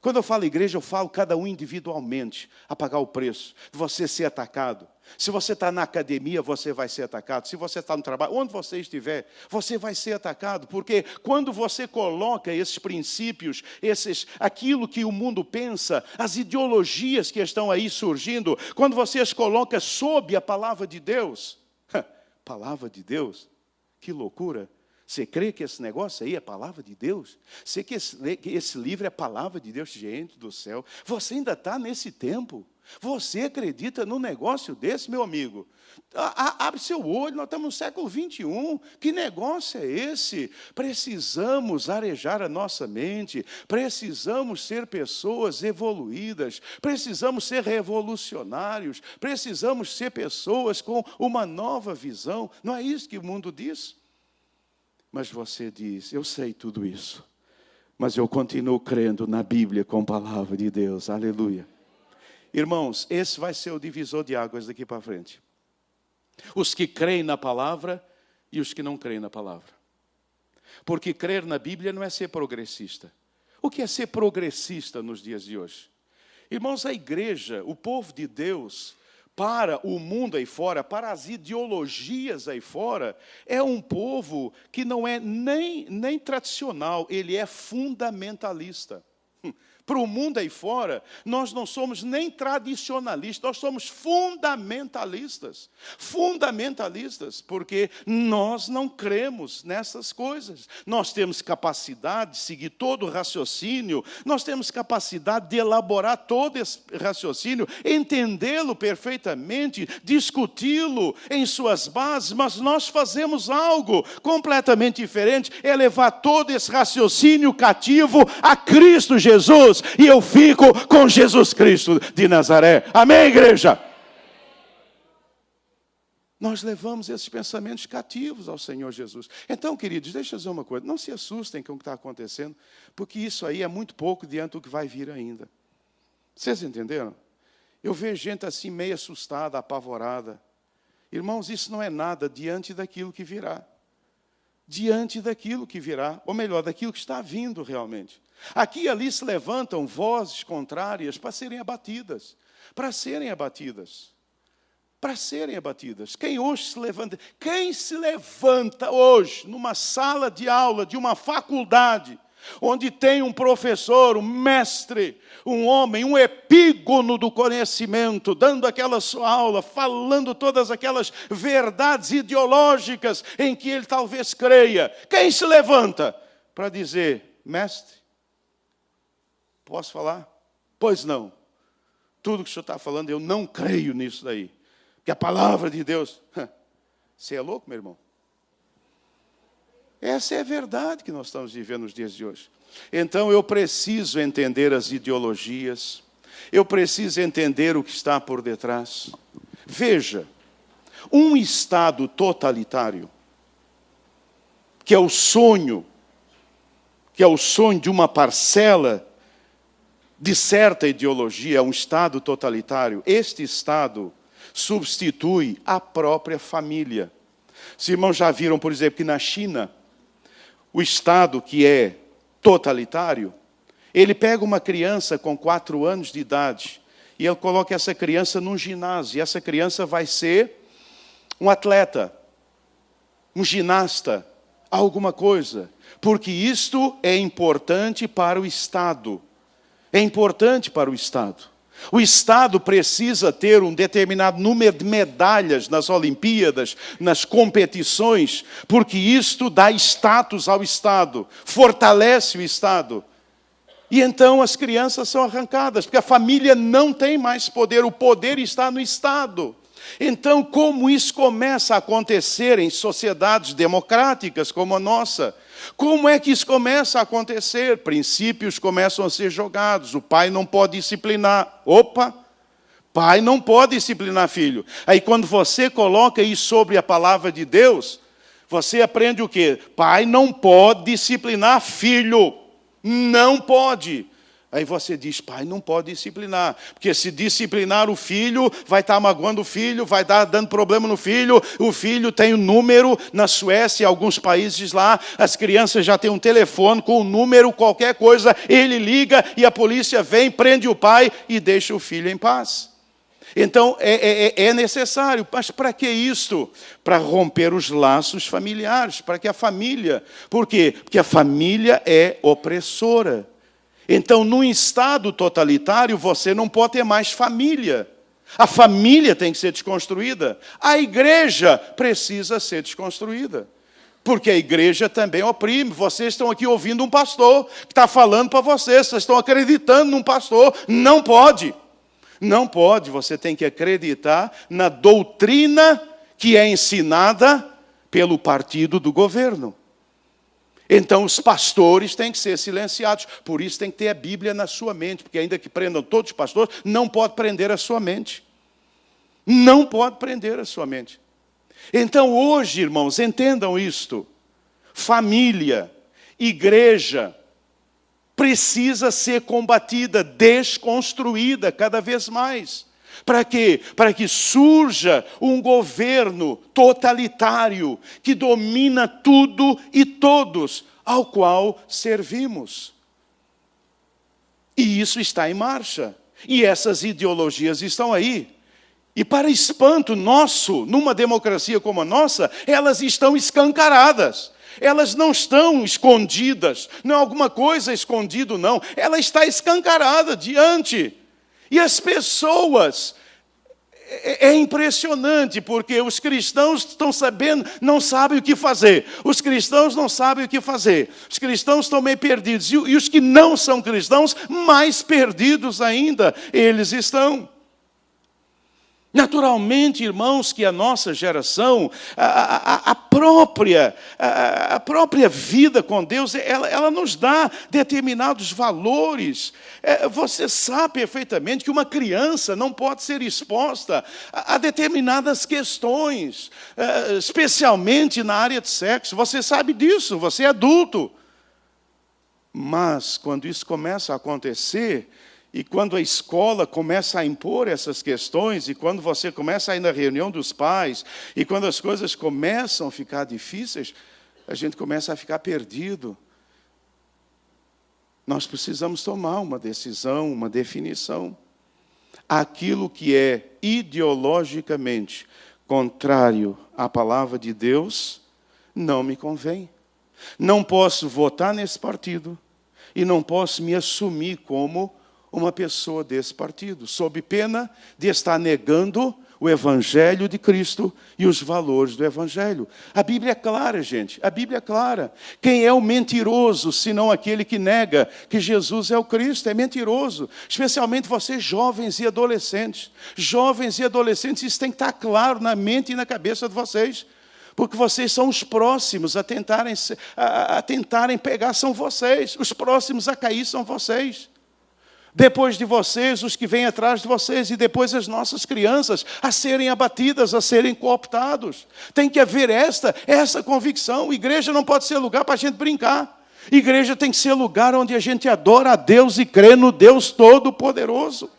Quando eu falo igreja, eu falo cada um individualmente a pagar o preço. De você ser atacado. Se você está na academia, você vai ser atacado. Se você está no trabalho, onde você estiver, você vai ser atacado. Porque quando você coloca esses princípios, aquilo que o mundo pensa, as ideologias que estão aí surgindo, quando você as coloca sob a palavra de Deus, palavra de Deus, que loucura! Você crê que esse negócio aí é a palavra de Deus? Você crê que esse livro é a palavra de Deus? Gente do céu, você ainda está nesse tempo. Você acredita num negócio desse, meu amigo? Abre seu olho, nós estamos no século 21. Que negócio é esse? Precisamos arejar a nossa mente, precisamos ser pessoas evoluídas, precisamos ser revolucionários, precisamos ser pessoas com uma nova visão. Não é isso que o mundo diz? Mas você diz, eu sei tudo isso, mas eu continuo crendo na Bíblia com a palavra de Deus. Aleluia. Irmãos, esse vai ser o divisor de águas daqui para frente. Os que creem na palavra e os que não creem na palavra. Porque crer na Bíblia não é ser progressista. O que é ser progressista nos dias de hoje? Irmãos, a igreja, o povo de Deus, para o mundo aí fora, para as ideologias aí fora, é um povo que não é nem tradicional, ele é fundamentalista. Para o mundo aí fora, nós não somos nem tradicionalistas, nós somos fundamentalistas. Fundamentalistas, porque nós não cremos nessas coisas. Nós temos capacidade de seguir todo o raciocínio, nós temos capacidade de elaborar todo esse raciocínio, entendê-lo perfeitamente, discuti-lo em suas bases, mas nós fazemos algo completamente diferente, é levar todo esse raciocínio cativo a Cristo Jesus. E eu fico com Jesus Cristo de Nazaré. Amém, igreja? Nós levamos esses pensamentos cativos ao Senhor Jesus. Então, queridos, deixa eu dizer uma coisa. Não se assustem com o que está acontecendo, porque isso aí é muito pouco diante do que vai vir ainda. Vocês entenderam? Eu vejo gente assim meio assustada, apavorada. Irmãos, isso não é nada diante daquilo que virá. Diante daquilo que virá, ou melhor, daquilo que está vindo realmente. Aqui e ali se levantam vozes contrárias para serem abatidas. Para serem abatidas. Para serem abatidas. Quem hoje se levanta? Quem se levanta hoje numa sala de aula de uma faculdade, onde tem um professor, um mestre, um homem, um epígono do conhecimento, dando aquela sua aula, falando todas aquelas verdades ideológicas em que ele talvez creia. Quem se levanta para dizer, mestre, posso falar? Pois não. Tudo que o senhor está falando, eu não creio nisso daí. Porque a palavra de Deus... Você é louco, meu irmão? Essa é a verdade que nós estamos vivendo nos dias de hoje. Então, eu preciso entender as ideologias. Eu preciso entender o que está por detrás. Veja, um Estado totalitário, que é o sonho de uma parcela de certa ideologia, um Estado totalitário, este Estado substitui a própria família. Os irmãos já viram, por exemplo, que na China, o Estado que é totalitário, ele pega uma criança com 4 anos de idade e ele coloca essa criança num ginásio, e essa criança vai ser um atleta, um ginasta, alguma coisa, porque isto é importante para o Estado. É importante para o Estado. O Estado precisa ter um determinado número de medalhas nas Olimpíadas, nas competições, porque isto dá status ao Estado, fortalece o Estado. E então as crianças são arrancadas, porque a família não tem mais poder, o poder está no Estado. Então, como isso começa a acontecer em sociedades democráticas como a nossa? Como é que isso começa a acontecer? Princípios começam a ser jogados. O pai não pode disciplinar. Opa! Pai não pode disciplinar filho. Aí quando você coloca isso sobre a palavra de Deus, você aprende o quê? Pai não pode disciplinar filho. Não pode. Aí você diz, pai não pode disciplinar, porque se disciplinar o filho, vai estar magoando o filho, vai estar dando problema no filho, o filho tem um número, na Suécia, em alguns países lá, as crianças já têm um telefone com um número, qualquer coisa, ele liga e a polícia vem, prende o pai e deixa o filho em paz. Então, é necessário, mas para que isto? Para romper os laços familiares, para que a família... Por quê? Porque a família é opressora. Então, num Estado totalitário, você não pode ter mais família. A família tem que ser desconstruída. A igreja precisa ser desconstruída. Porque a igreja também oprime. Vocês estão aqui ouvindo um pastor que está falando para vocês. Vocês estão acreditando num pastor. Não pode. Não pode, você tem que acreditar na doutrina que é ensinada pelo partido do governo. Então, os pastores têm que ser silenciados. Por isso tem que ter a Bíblia na sua mente, porque ainda que prendam todos os pastores, não pode prender a sua mente. Não pode prender a sua mente. Então, hoje, irmãos, entendam isto. Família, igreja, precisa ser combatida, desconstruída cada vez mais. Para quê? Para que surja um governo totalitário que domina tudo e todos, ao qual servimos. E isso está em marcha. E essas ideologias estão aí. E para espanto nosso, numa democracia como a nossa, elas estão escancaradas. Elas não estão escondidas. Não é alguma coisa escondido, não. Ela está escancarada diante. E as pessoas, é impressionante, porque os cristãos estão sabendo, não sabem o que fazer. Os cristãos não sabem o que fazer. Os cristãos estão meio perdidos. E os que não são cristãos, mais perdidos ainda, eles estão. Naturalmente, irmãos, que a nossa geração, a própria vida com Deus, ela nos dá determinados valores. Você sabe perfeitamente que uma criança não pode ser exposta a determinadas questões, especialmente na área de sexo. Você sabe disso, você é adulto. Mas, quando isso começa a acontecer, e quando a escola começa a impor essas questões, e quando você começa a ir na reunião dos pais, e quando as coisas começam a ficar difíceis, a gente começa a ficar perdido. Nós precisamos tomar uma decisão, uma definição. Aquilo que é ideologicamente contrário à palavra de Deus, não me convém. Não posso votar nesse partido, e não posso me assumir como uma pessoa desse partido, sob pena de estar negando o Evangelho de Cristo e os valores do Evangelho. A Bíblia é clara, gente, a Bíblia é clara. Quem é o mentiroso, senão aquele que nega que Jesus é o Cristo? É mentiroso, especialmente vocês jovens e adolescentes. Jovens e adolescentes, isso tem que estar claro na mente e na cabeça de vocês. Porque vocês são os próximos a tentarem pegar, são vocês. Os próximos a cair são vocês. Depois de vocês, os que vêm atrás de vocês, e depois as nossas crianças a serem abatidas, a serem cooptados. Tem que haver essa convicção. Igreja não pode ser lugar para a gente brincar. Igreja tem que ser lugar onde a gente adora a Deus e crê no Deus Todo-Poderoso.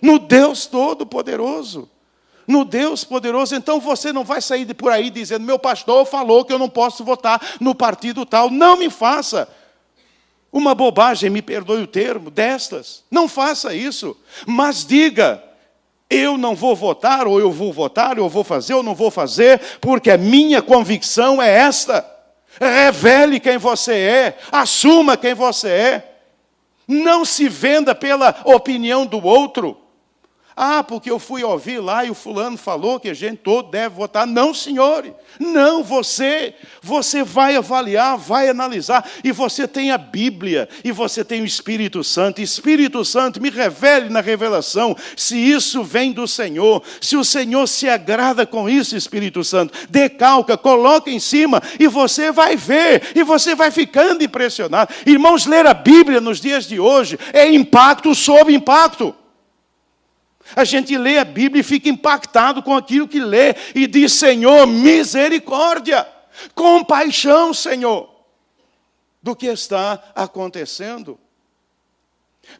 No Deus Todo-Poderoso. No Deus poderoso. Então você não vai sair por aí dizendo: meu pastor falou que eu não posso votar no partido tal. Não me faça uma bobagem, me perdoe o termo, destas. Não faça isso. Mas diga: eu não vou votar, ou eu vou votar, eu vou fazer, ou não vou fazer, porque a minha convicção é esta. Revele quem você é. Assuma quem você é. Não se venda pela opinião do outro. Ah, porque eu fui ouvir lá e o fulano falou que a gente todo deve votar. Não, senhor. Não, você vai avaliar, vai analisar. E você tem a Bíblia, e você tem o Espírito Santo. Espírito Santo, me revele na revelação se isso vem do Senhor. Se o Senhor se agrada com isso, Espírito Santo. Decalca, coloca em cima, e você vai ver, e você vai ficando impressionado. Irmãos, ler a Bíblia nos dias de hoje é impacto sobre impacto. A gente lê a Bíblia e fica impactado com aquilo que lê e diz: Senhor, misericórdia, compaixão, Senhor, do que está acontecendo.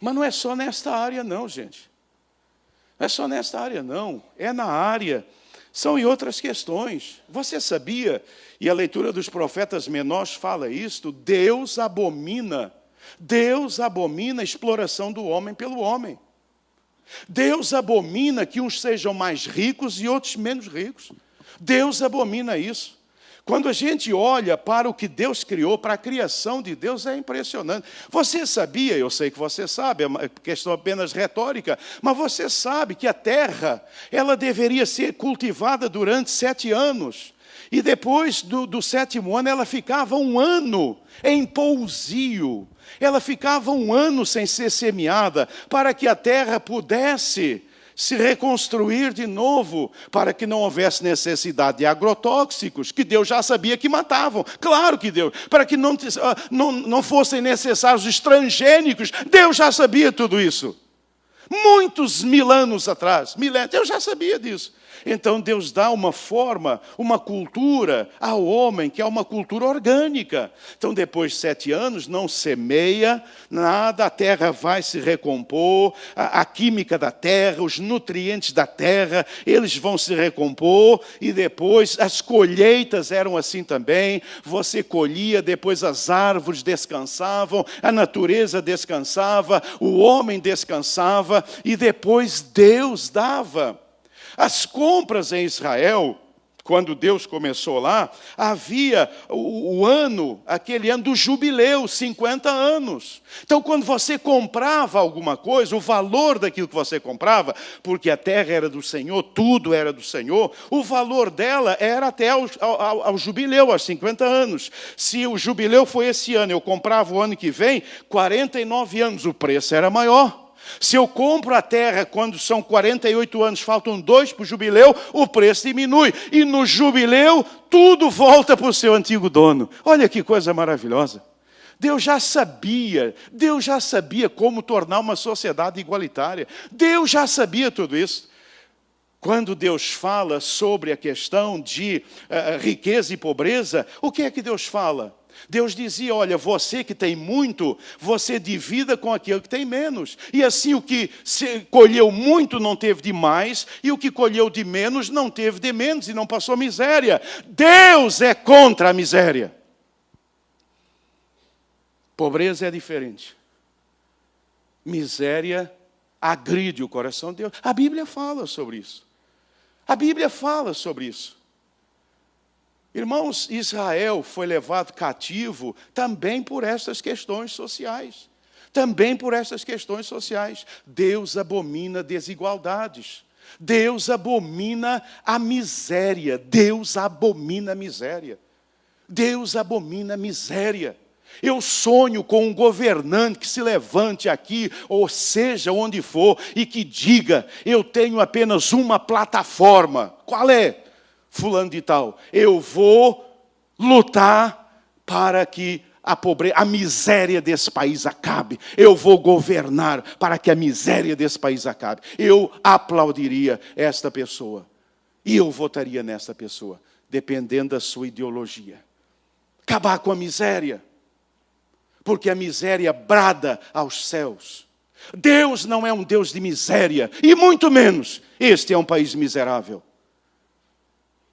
Mas não é só nesta área não, gente. Não é só nesta área não, é na área, são em outras questões. Você sabia, e a leitura dos profetas menores fala isto, Deus abomina a exploração do homem pelo homem. Deus abomina que uns sejam mais ricos e outros menos ricos. Deus abomina isso. Quando a gente olha para o que Deus criou, para a criação de Deus, é impressionante. Você sabia, eu sei que você sabe, é uma questão apenas retórica, mas você sabe que a terra, ela deveria ser cultivada durante 7 anos. E depois do 7º ano, ela ficava 1 ano em pousio. Ela ficava 1 ano sem ser semeada, para que a terra pudesse se reconstruir de novo, para que não houvesse necessidade de agrotóxicos, que Deus já sabia que matavam. Claro que Deus, para que não fossem necessários os transgênicos, Deus já sabia tudo isso. Muitos mil anos atrás, Deus já sabia disso. Então Deus dá uma forma, uma cultura ao homem, que é uma cultura orgânica. Então depois de 7 anos, não semeia nada, a terra vai se recompor, a química da terra, os nutrientes da terra, eles vão se recompor, e depois as colheitas eram assim também, você colhia, depois as árvores descansavam, a natureza descansava, o homem descansava, e depois Deus dava. As compras em Israel, quando Deus começou lá, havia aquele ano do jubileu, 50 anos. Então, quando você comprava alguma coisa, o valor daquilo que você comprava, porque a terra era do Senhor, tudo era do Senhor, o valor dela era até ao jubileu, aos 50 anos. Se o jubileu foi esse ano, eu comprava o ano que vem, 49 anos, o preço era maior. Se eu compro a terra quando são 48 anos, faltam 2 para o jubileu, o preço diminui. E no jubileu, tudo volta para o seu antigo dono. Olha que coisa maravilhosa. Deus já sabia como tornar uma sociedade igualitária. Deus já sabia tudo isso. Quando Deus fala sobre a questão de riqueza e pobreza, o que é que Deus fala? Deus dizia, olha, você que tem muito, você divida com aquele que tem menos. E assim o que colheu muito não teve de mais, e o que colheu de menos não teve de menos, e não passou miséria. Deus é contra a miséria. Pobreza é diferente. Miséria agride o coração de Deus. A Bíblia fala sobre isso. A Bíblia fala sobre isso. Irmãos, Israel foi levado cativo também por essas questões sociais. Também por essas questões sociais. Deus abomina desigualdades. Deus abomina a miséria. Deus abomina a miséria. Deus abomina a miséria. Eu sonho com um governante que se levante aqui, ou seja, onde for, e que diga, eu tenho apenas uma plataforma. Qual é? Fulano de tal, eu vou lutar para que a miséria desse país acabe. Eu vou governar para que a miséria desse país acabe. Eu aplaudiria esta pessoa. E eu votaria nessa pessoa, dependendo da sua ideologia. Acabar com a miséria. Porque a miséria brada aos céus. Deus não é um Deus de miséria. E muito menos, este é um país miserável.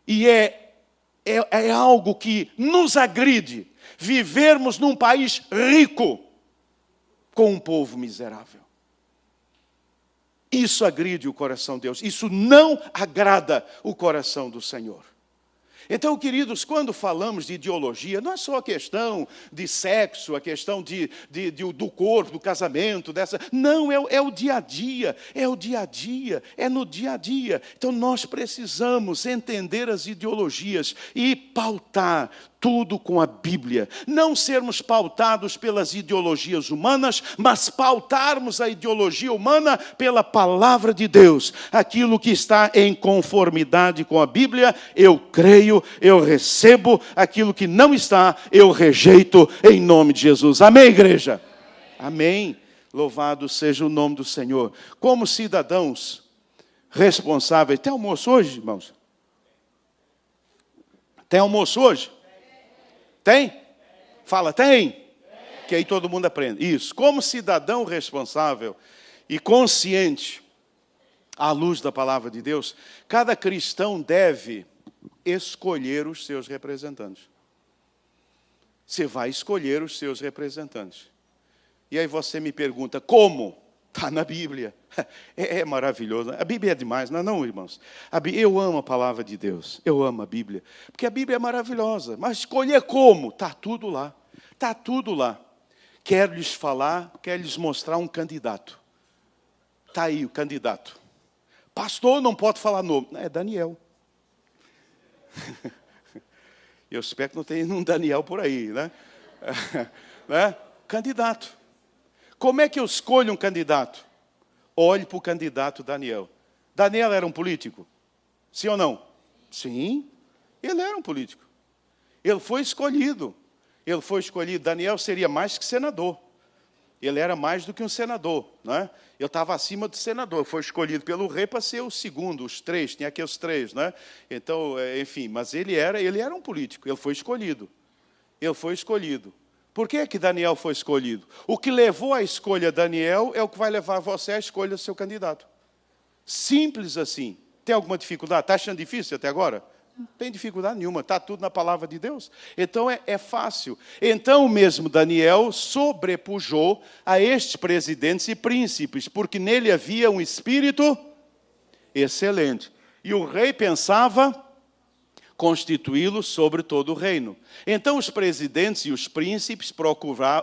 E é algo que nos agride vivermos num país rico com um povo miserável. Isso agride o coração de Deus. Isso não agrada o coração do Senhor. Então, queridos, quando falamos de ideologia, não é só a questão de sexo, a questão do corpo, do casamento, não, é o dia a dia, é no dia a dia. Então, nós precisamos entender as ideologias e pautar tudo com a Bíblia. Não sermos pautados pelas ideologias humanas, mas pautarmos a ideologia humana pela palavra de Deus. Aquilo que está em conformidade com a Bíblia, eu creio, eu recebo. Aquilo que não está, eu rejeito em nome de Jesus. Amém, igreja? Amém. Louvado seja o nome do Senhor. Como cidadãos responsáveis. Tem almoço hoje, irmãos? Tem almoço hoje? Tem? Fala, tem? Que aí todo mundo aprende. Isso. Como cidadão responsável e consciente, à luz da palavra de Deus, cada cristão deve escolher os seus representantes. Você vai escolher os seus representantes. E aí você me pergunta, como? Está na Bíblia. É maravilhoso. A Bíblia é demais, não é não, irmãos? Eu amo a palavra de Deus. Eu amo a Bíblia. Porque a Bíblia é maravilhosa. Mas escolher como? Está tudo lá. Está tudo lá. Quero lhes falar, quero lhes mostrar um candidato. Está aí o candidato. Pastor, não pode falar nome. É Daniel. Eu espero que não tenha um Daniel por aí, né? Candidato. Como é que eu escolho um candidato? Olhe para o candidato Daniel. Daniel era um político? Sim ou não? Sim, ele era um político. Ele foi escolhido. Ele foi escolhido. Daniel seria mais que senador. Ele era mais do que um senador, não é? Ele estava acima do senador. Foi escolhido pelo rei para ser o segundo, os três. Tinha aqueles três, não é? Então, enfim, mas ele era um político. Ele foi escolhido. Ele foi escolhido. Por que é que Daniel foi escolhido? O que levou à escolha Daniel é o que vai levar você à escolha do seu candidato. Simples assim. Tem alguma dificuldade? Está achando difícil até agora? Não tem dificuldade nenhuma, está tudo na palavra de Deus. Então é fácil. Então mesmo Daniel sobrepujou a estes presidentes e príncipes, porque nele havia um espírito excelente. E o rei pensava constituí-lo sobre todo o reino. Então os presidentes e os príncipes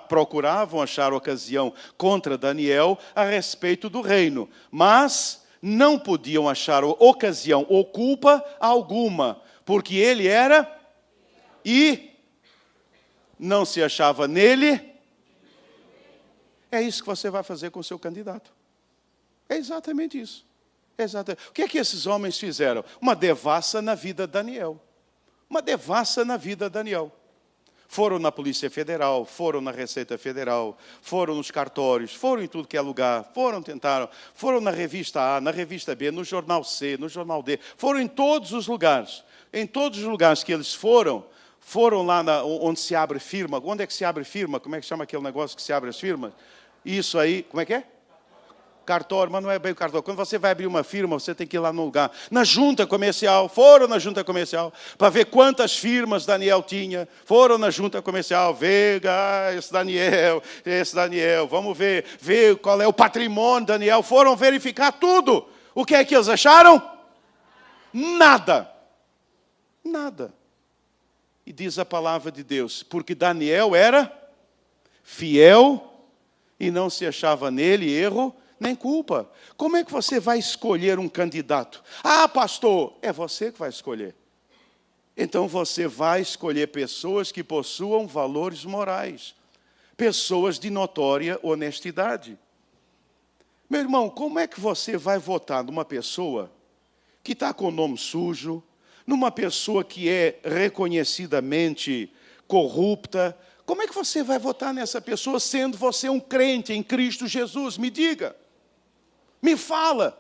procuravam achar ocasião contra Daniel a respeito do reino, mas não podiam achar ocasião ou culpa alguma, porque ele era e não se achava nele. É isso que você vai fazer com o seu candidato. É exatamente isso. Exatamente. O que é que esses homens fizeram? Uma devassa na vida de Daniel. Uma devassa na vida de Daniel. Foram na Polícia Federal, foram na Receita Federal, foram nos cartórios, foram em tudo que é lugar, foram na revista A, na revista B, no jornal C, no jornal D, foram em todos os lugares. Em todos os lugares que eles foram lá onde se abre firma. Onde é que se abre firma? Como é que chama aquele negócio que se abre as firmas? Isso aí, como é que é? Cartório, mas não é bem o cartório. Quando você vai abrir uma firma, você tem que ir lá no lugar. Na junta comercial, foram na junta comercial, para ver quantas firmas Daniel tinha. Foram na junta comercial, ver, esse Daniel, vamos ver qual é o patrimônio de Daniel. Foram verificar tudo. O que é que eles acharam? Nada. Nada. E diz a palavra de Deus, porque Daniel era fiel e não se achava nele erro nem culpa. Como é que você vai escolher um candidato? Ah, pastor, é você que vai escolher. Então você vai escolher pessoas que possuam valores morais, pessoas de notória honestidade. Meu irmão, como é que você vai votar numa pessoa que está com o nome sujo, numa pessoa que é reconhecidamente corrupta? Como é que você vai votar nessa pessoa sendo você um crente em Cristo Jesus? Me diga. Me fala.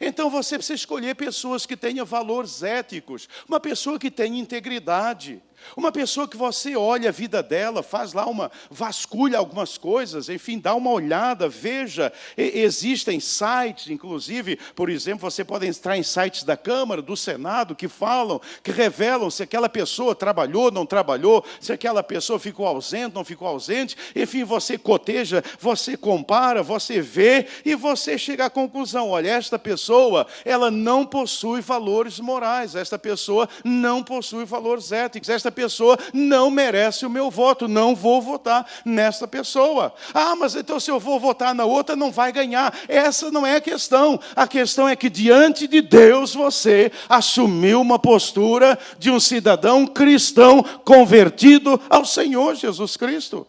Então você precisa escolher pessoas que tenham valores éticos, uma pessoa que tenha integridade, uma pessoa que você olha a vida dela, faz lá vasculha algumas coisas, enfim, dá uma olhada, veja. Existem sites, inclusive, por exemplo, você pode entrar em sites da Câmara, do Senado, que falam, que revelam se aquela pessoa trabalhou, não trabalhou, se aquela pessoa ficou ausente, não ficou ausente. Enfim, você coteja, você compara, você vê e você chega à conclusão, olha, esta pessoa, ela não possui valores morais, esta pessoa não possui valores éticos, esta pessoa não merece o meu voto, não vou votar nesta pessoa. Ah, mas então se eu vou votar na outra, não vai ganhar. Essa não é a questão. A questão é que diante de Deus você assumiu uma postura de um cidadão cristão convertido ao Senhor Jesus Cristo.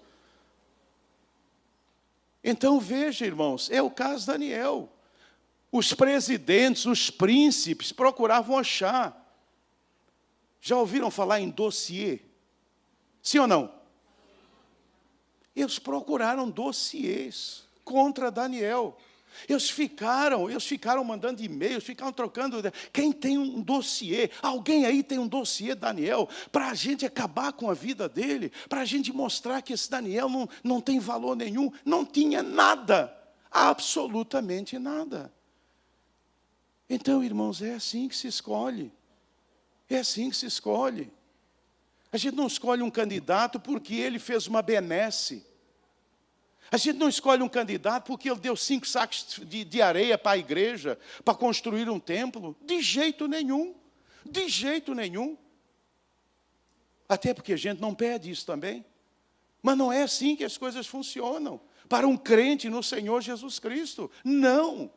Então veja, irmãos, é o caso de Daniel. Os presidentes, os príncipes procuravam achar. Já ouviram falar em dossiê? Sim ou não? Eles procuraram dossiês contra Daniel. Eles ficaram mandando e-mails, ficaram trocando. Quem tem um dossiê? Alguém aí tem um dossiê, Daniel, para a gente acabar com a vida dele, para a gente mostrar que esse Daniel não tem valor nenhum. Não tinha nada, absolutamente nada. Então, irmãos, é assim que se escolhe. É assim que se escolhe. A gente não escolhe um candidato porque ele fez uma benesse. A gente não escolhe um candidato porque ele deu 5 sacos de areia para a igreja, para construir um templo. De jeito nenhum. De jeito nenhum. Até porque a gente não pede isso também. Mas não é assim que as coisas funcionam. Para um crente no Senhor Jesus Cristo. Não.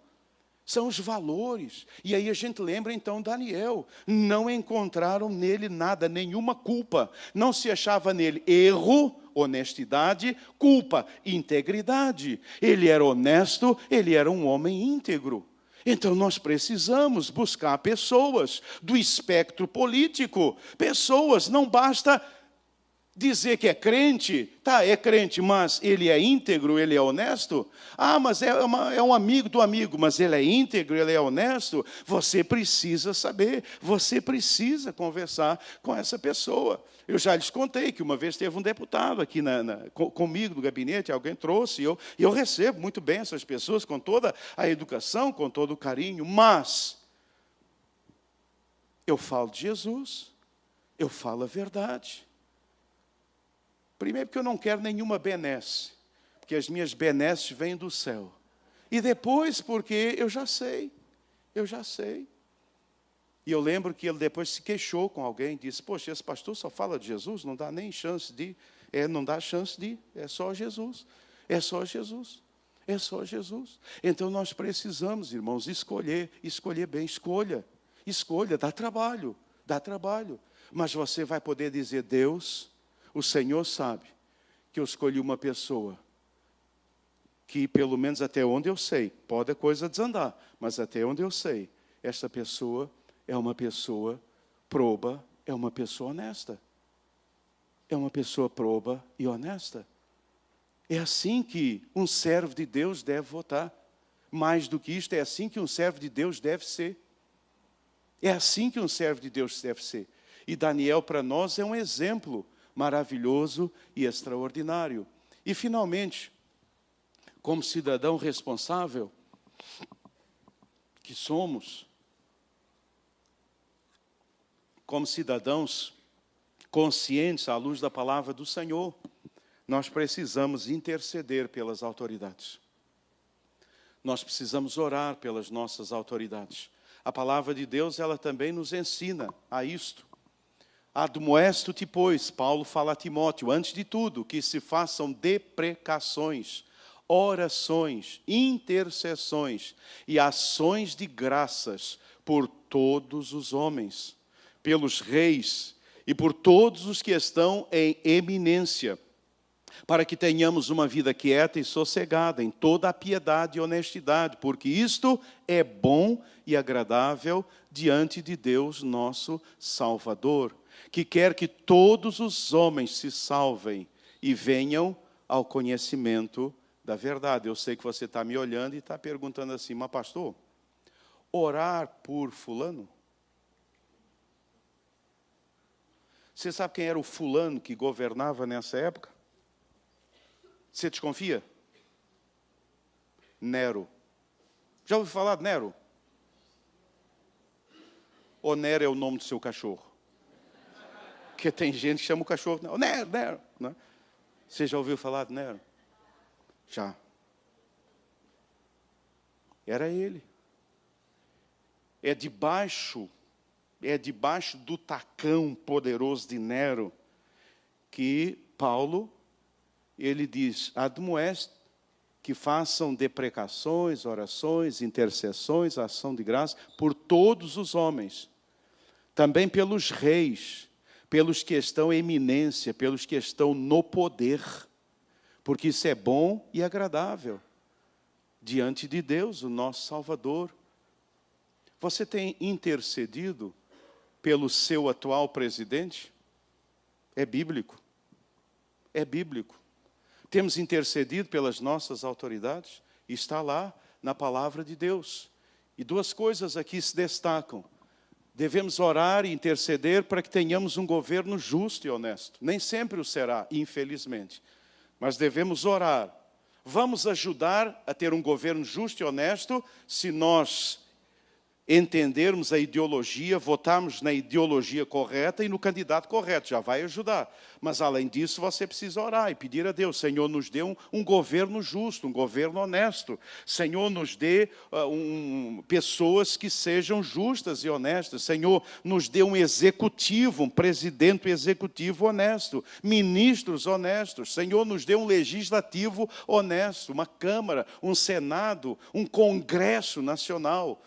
São os valores. E aí a gente lembra então Daniel. Não encontraram nele nada, nenhuma culpa. Não se achava nele erro, honestidade, culpa, integridade. Ele era honesto, ele era um homem íntegro. Então nós precisamos buscar pessoas do espectro político. Pessoas, não basta dizer que é crente, tá, é crente, mas ele é íntegro, ele é honesto? Ah, mas é um amigo do amigo, mas ele é íntegro, ele é honesto? Você precisa saber, você precisa conversar com essa pessoa. Eu já lhes contei que uma vez teve um deputado aqui comigo no gabinete, alguém trouxe, e eu recebo muito bem essas pessoas, com toda a educação, com todo o carinho, mas eu falo de Jesus, eu falo a verdade. Primeiro porque eu não quero nenhuma benesse, porque as minhas benesses vêm do céu. E depois porque eu já sei. E eu lembro que ele depois se queixou com alguém, disse, poxa, esse pastor só fala de Jesus, não dá nem chance de ir. Não dá chance de ir, é só Jesus. É só Jesus. É só Jesus. Então nós precisamos, irmãos, escolher bem, escolha, dá trabalho. Mas você vai poder dizer, Deus, o Senhor sabe que eu escolhi uma pessoa que, pelo menos até onde eu sei, pode a coisa desandar, mas até onde eu sei, esta pessoa é uma pessoa proba, é uma pessoa honesta. É uma pessoa proba e honesta. É assim que um servo de Deus deve votar. Mais do que isto, é assim que um servo de Deus deve ser. É assim que um servo de Deus deve ser. E Daniel, para nós, é um exemplo maravilhoso e extraordinário. E, finalmente, como cidadão responsável que somos, como cidadãos conscientes à luz da palavra do Senhor, nós precisamos interceder pelas autoridades. Nós precisamos orar pelas nossas autoridades. A palavra de Deus, ela também nos ensina a isto. Admoesto-te, pois, Paulo fala a Timóteo, antes de tudo, que se façam deprecações, orações, intercessões e ações de graças por todos os homens, pelos reis e por todos os que estão em eminência, para que tenhamos uma vida quieta e sossegada, em toda a piedade e honestidade, porque isto é bom e agradável diante de Deus, nosso Salvador, que quer que todos os homens se salvem e venham ao conhecimento da verdade. Eu sei que você está me olhando e está perguntando assim, mas pastor, orar por fulano? Você sabe quem era o fulano que governava nessa época? Você desconfia? Nero. Já ouviu falar de Nero? Ou Nero é o nome do seu cachorro? Porque tem gente que chama o cachorro de Nero, Nero. Né? Você já ouviu falar de Nero? Já. Era ele. É debaixo do tacão poderoso de Nero que Paulo, ele diz, admoeste que façam deprecações, orações, intercessões, ação de graça por todos os homens, também pelos reis, pelos que estão em eminência, pelos que estão no poder, porque isso é bom e agradável diante de Deus, o nosso Salvador. Você tem intercedido pelo seu atual presidente? É bíblico. É bíblico. Temos intercedido pelas nossas autoridades? Está lá na palavra de Deus. E duas coisas aqui se destacam. Devemos orar e interceder para que tenhamos um governo justo e honesto. Nem sempre o será, infelizmente. Mas devemos orar. Vamos ajudar a ter um governo justo e honesto se nós entendermos a ideologia, votarmos na ideologia correta e no candidato correto, já vai ajudar. Mas, além disso, você precisa orar e pedir a Deus, Senhor, nos dê um governo justo, um governo honesto. Senhor, nos dê pessoas que sejam justas e honestas. Senhor, nos dê um executivo, um presidente executivo honesto, ministros honestos. Senhor, nos dê um legislativo honesto, uma Câmara, um Senado, um Congresso Nacional.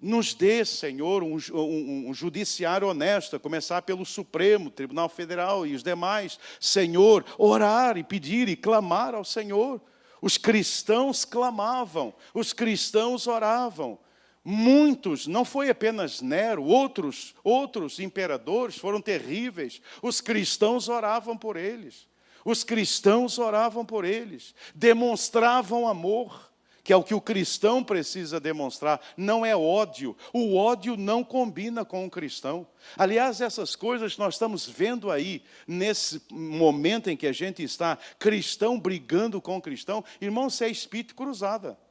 Nos dê, Senhor, um judiciário honesto, a começar pelo Supremo, Tribunal Federal e os demais. Senhor, orar e pedir e clamar ao Senhor. Os cristãos clamavam, os cristãos oravam. Muitos, não foi apenas Nero, outros imperadores foram terríveis. Os cristãos oravam por eles. Os cristãos oravam por eles. Demonstravam amor, que é o que o cristão precisa demonstrar. Não é ódio. O ódio não combina com o cristão. Aliás, essas coisas nós estamos vendo aí, nesse momento em que a gente está, cristão brigando com cristão. Irmão, isso é espírito cruzada.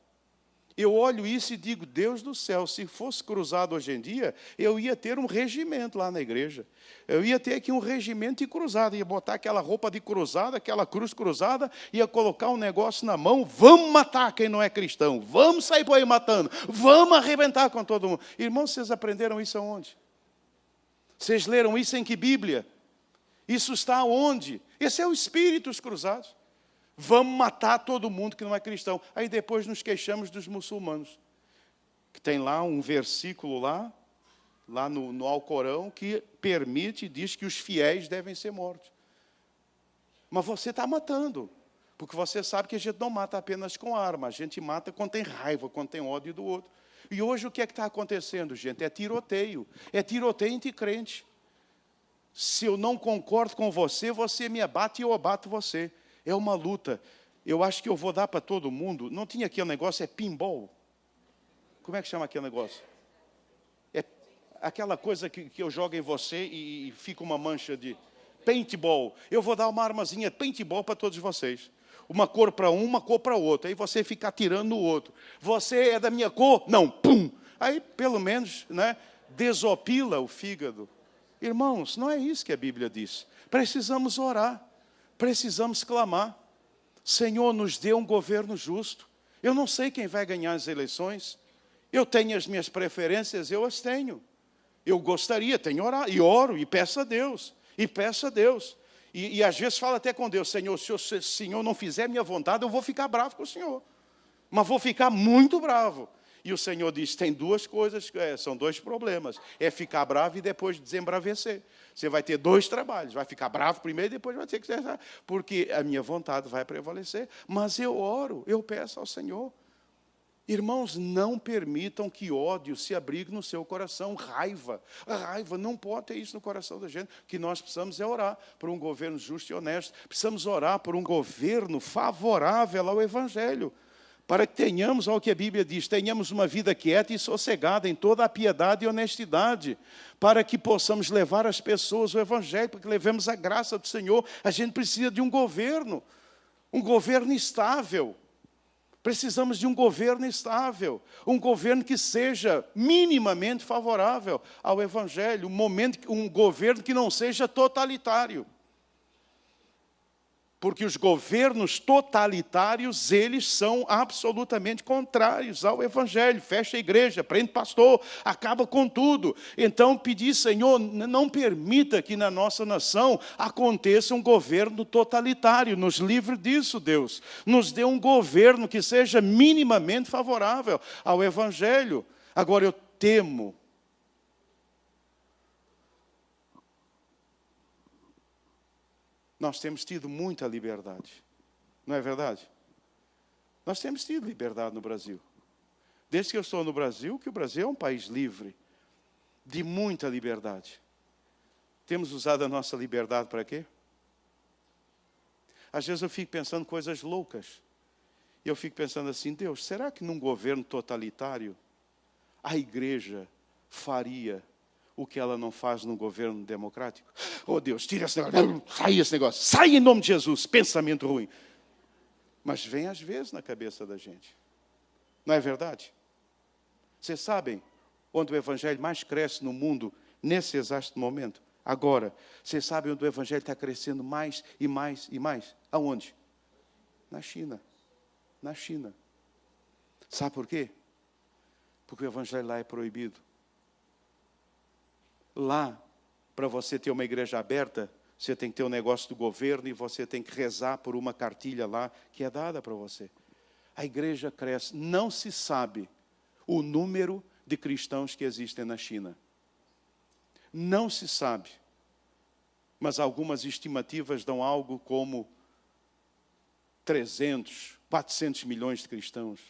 Eu olho isso e digo, Deus do céu, se fosse cruzado hoje em dia, eu ia ter um regimento lá na igreja. Eu ia ter aqui um regimento de cruzada, ia botar aquela roupa de cruzada, aquela cruz cruzada, ia colocar um negócio na mão, vamos matar quem não é cristão, vamos sair por aí matando, vamos arrebentar com todo mundo. Irmãos, vocês aprenderam isso aonde? Vocês leram isso em que Bíblia? Isso está aonde? Esse é o Espíritos Cruzados. Vamos matar todo mundo que não é cristão. Aí depois nos queixamos dos muçulmanos. Que tem lá um versículo lá no Alcorão, que permite e diz que os fiéis devem ser mortos. Mas você está matando. Porque você sabe que a gente não mata apenas com arma. A gente mata quando tem raiva, quando tem ódio do outro. E hoje o que é que está acontecendo, gente? É tiroteio. É tiroteio entre crente. Se eu não concordo com você, você me abate e eu abato você. É uma luta. Eu acho que eu vou dar para todo mundo. Não tinha aquele negócio, é pinball. Como é que chama aquele negócio? É aquela coisa que eu jogo em você e fica uma mancha de paintball. Eu vou dar uma armazinha paintball para todos vocês. Uma cor para um, uma cor para outra. Aí você fica atirando no outro. Você é da minha cor? Não. Pum! Aí, pelo menos, né, desopila o fígado. Irmãos, não é isso que a Bíblia diz. Precisamos orar. Precisamos clamar. Senhor, nos dê um governo justo. Eu não sei quem vai ganhar as eleições. Eu tenho as minhas preferências, eu as tenho. Eu gostaria, tenho orar, e oro, e peço a Deus. E peço a Deus. E às vezes falo até com Deus, Senhor, se o Senhor não fizer minha vontade, eu vou ficar bravo com o Senhor. Mas vou ficar muito bravo. E o Senhor diz, tem duas coisas, são dois problemas. É ficar bravo e depois desembravecer. Você vai ter dois trabalhos. Vai ficar bravo primeiro e depois vai ter que... Porque a minha vontade vai prevalecer. Mas eu oro, eu peço ao Senhor. Irmãos, não permitam que ódio se abrigue no seu coração. Raiva. A raiva não pode ter isso no coração da gente. O que nós precisamos é orar por um governo justo e honesto. Precisamos orar por um governo favorável ao Evangelho. Para que tenhamos, ao que a Bíblia diz, tenhamos uma vida quieta e sossegada em toda a piedade e honestidade, para que possamos levar as pessoas o Evangelho, para que levemos a graça do Senhor. A gente precisa de um governo estável. Precisamos de um governo estável, um governo que seja minimamente favorável ao Evangelho, um governo que não seja totalitário. Porque os governos totalitários, eles são absolutamente contrários ao Evangelho. Fecha a igreja, prende pastor, acaba com tudo. Então, pedir, Senhor, não permita que na nossa nação aconteça um governo totalitário. Nos livre disso, Deus. Nos dê um governo que seja minimamente favorável ao Evangelho. Agora, eu temo. Nós temos tido muita liberdade, não é verdade? Nós temos tido liberdade no Brasil. Desde que eu estou no Brasil, que o Brasil é um país livre, de muita liberdade. Temos usado a nossa liberdade para quê? Às vezes eu fico pensando coisas loucas. E eu fico pensando assim, Deus, será que num governo totalitário, a igreja faria o que ela não faz num governo democrático? Oh Deus, tira esse negócio, sai esse negócio, sai em nome de Jesus, pensamento ruim. Mas vem às vezes na cabeça da gente. Não é verdade? Vocês sabem onde o Evangelho mais cresce no mundo, nesse exato momento? Agora, vocês sabem onde o Evangelho está crescendo mais e mais e mais? Aonde? Na China. Na China. Sabe por quê? Porque o Evangelho lá é proibido. Lá, para você ter uma igreja aberta, você tem que ter um negócio do governo e você tem que rezar por uma cartilha lá que é dada para você. A igreja cresce. Não se sabe o número de cristãos que existem na China. Não se sabe. Mas algumas estimativas dão algo como 300, 400 milhões de cristãos.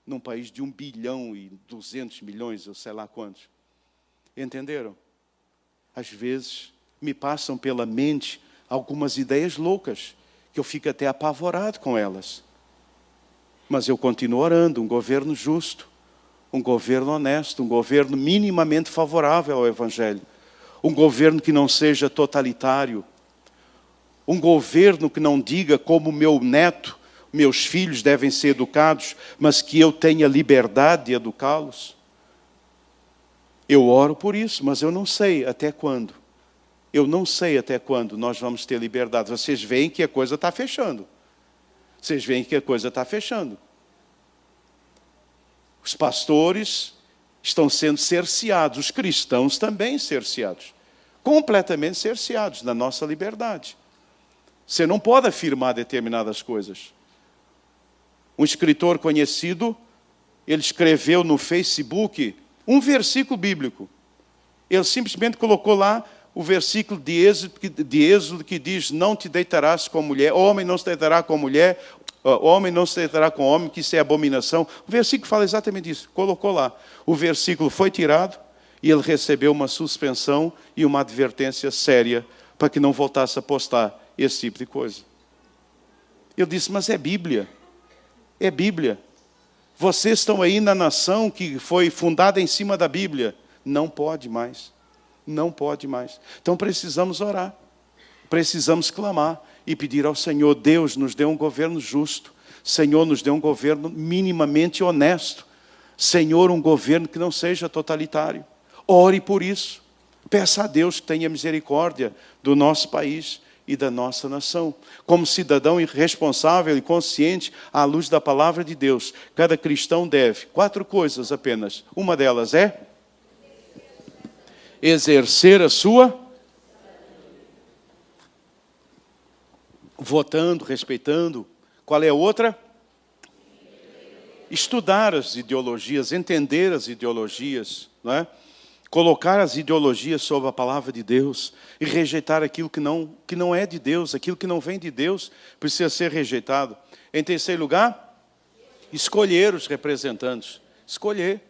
num país de 1,2 bilhão, eu sei lá quantos. Entenderam? Às vezes me passam pela mente algumas ideias loucas, que eu fico até apavorado com elas. Mas eu continuo orando, um governo justo, um governo honesto, um governo minimamente favorável ao Evangelho. Um governo que não seja totalitário. Um governo que não diga como meu neto, meus filhos devem ser educados, mas que eu tenha liberdade de educá-los. Eu oro por isso, mas eu não sei até quando. Eu não sei até quando nós vamos ter liberdade. Vocês veem que a coisa está fechando. Vocês veem que a coisa está fechando. Os pastores estão sendo cerceados, os cristãos também cerceados. Completamente cerceados na nossa liberdade. Você não pode afirmar determinadas coisas. Um escritor conhecido, ele escreveu no Facebook um versículo bíblico. Ele simplesmente colocou lá o versículo de Êxodo que diz: não te deitarás com mulher, homem não se deitará com mulher, homem não se deitará com homem, que isso é abominação. O versículo fala exatamente isso, colocou lá. O versículo foi tirado e ele recebeu uma suspensão e uma advertência séria para que não voltasse a postar esse tipo de coisa. Eu disse, mas é Bíblia. É Bíblia. Vocês estão aí na nação que foi fundada em cima da Bíblia. Não pode mais. Não pode mais. Então precisamos orar. Precisamos clamar e pedir ao Senhor: Deus, nos dê um governo justo. Senhor, nos dê um governo minimamente honesto. Senhor, um governo que não seja totalitário. Ore por isso. Peça a Deus que tenha misericórdia do nosso país e da nossa nação. Como cidadão responsável e consciente à luz da palavra de Deus, cada cristão deve 4 coisas apenas. Uma delas é exercer a sua, votando, respeitando. Qual é a outra? Estudar as ideologias, entender as ideologias, não é? Colocar as ideologias sob a palavra de Deus e rejeitar aquilo que não é de Deus, aquilo que não vem de Deus precisa ser rejeitado. Em terceiro lugar, escolher os representantes. Escolher,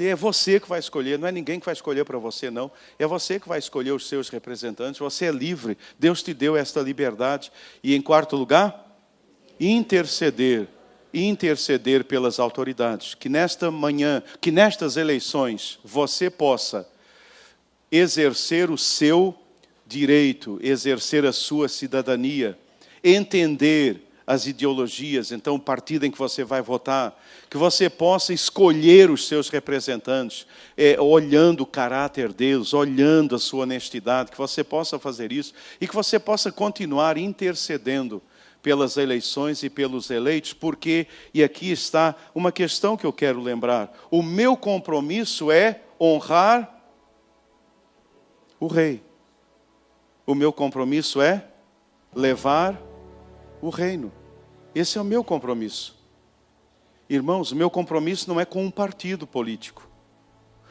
é você que vai escolher, não é ninguém que vai escolher para você, não. É você que vai escolher os seus representantes, você é livre, Deus te deu esta liberdade. E em quarto lugar, interceder pelas autoridades. Que nesta manhã, que nestas eleições, você possa exercer o seu direito, exercer a sua cidadania, entender as ideologias, então o partido em que você vai votar, que você possa escolher os seus representantes, olhando o caráter deles, olhando a sua honestidade, que você possa fazer isso e que você possa continuar intercedendo pelas eleições e pelos eleitos, porque, e aqui está uma questão que eu quero lembrar, o meu compromisso é honrar o rei. O meu compromisso é levar o reino. Esse é o meu compromisso. Irmãos, o meu compromisso não é com um partido político,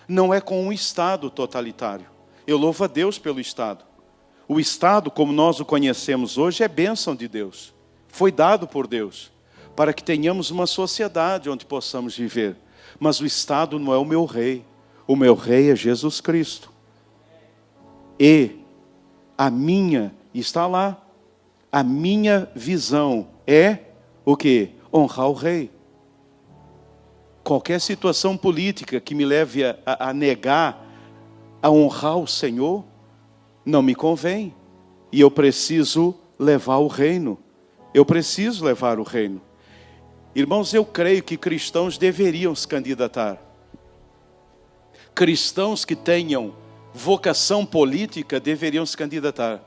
não é com um Estado totalitário. Eu louvo a Deus pelo Estado. O Estado, como nós o conhecemos hoje, é bênção de Deus. Foi dado por Deus, para que tenhamos uma sociedade onde possamos viver. Mas o Estado não é o meu rei. O meu rei é Jesus Cristo. E a minha, está lá, a minha visão é o quê? Honrar o rei. Qualquer situação política que me leve a negar, a honrar o Senhor, não me convém. E eu preciso levar o reino. Eu preciso levar o reino. Irmãos, eu creio que cristãos deveriam se candidatar. Cristãos que tenham vocação política deveriam se candidatar.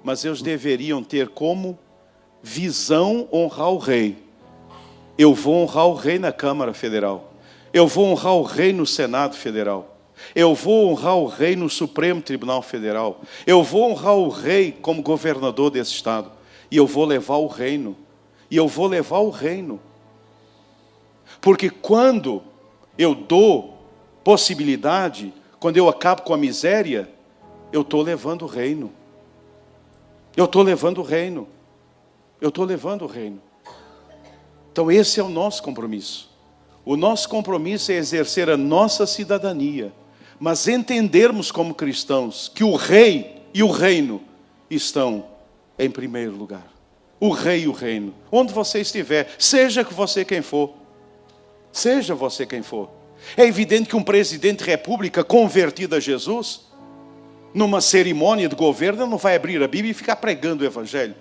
Mas eles deveriam ter como visão honrar o rei. Eu vou honrar o rei na Câmara Federal. Eu vou honrar o rei no Senado Federal. Eu vou honrar o rei no Supremo Tribunal Federal. Eu vou honrar o rei como governador desse estado. E eu vou levar o reino. E eu vou levar o reino. Porque quando eu dou possibilidade, quando eu acabo com a miséria, eu estou levando o reino. Eu estou levando o reino. Eu estou levando o reino. Então esse é o nosso compromisso. O nosso compromisso é exercer a nossa cidadania, mas entendermos como cristãos que o rei e o reino estão em primeiro lugar. O rei e o reino. Onde você estiver, seja que você quem for. Seja você quem for. É evidente que um presidente de república convertido a Jesus, numa cerimônia de governo, não vai abrir a Bíblia e ficar pregando o evangelho.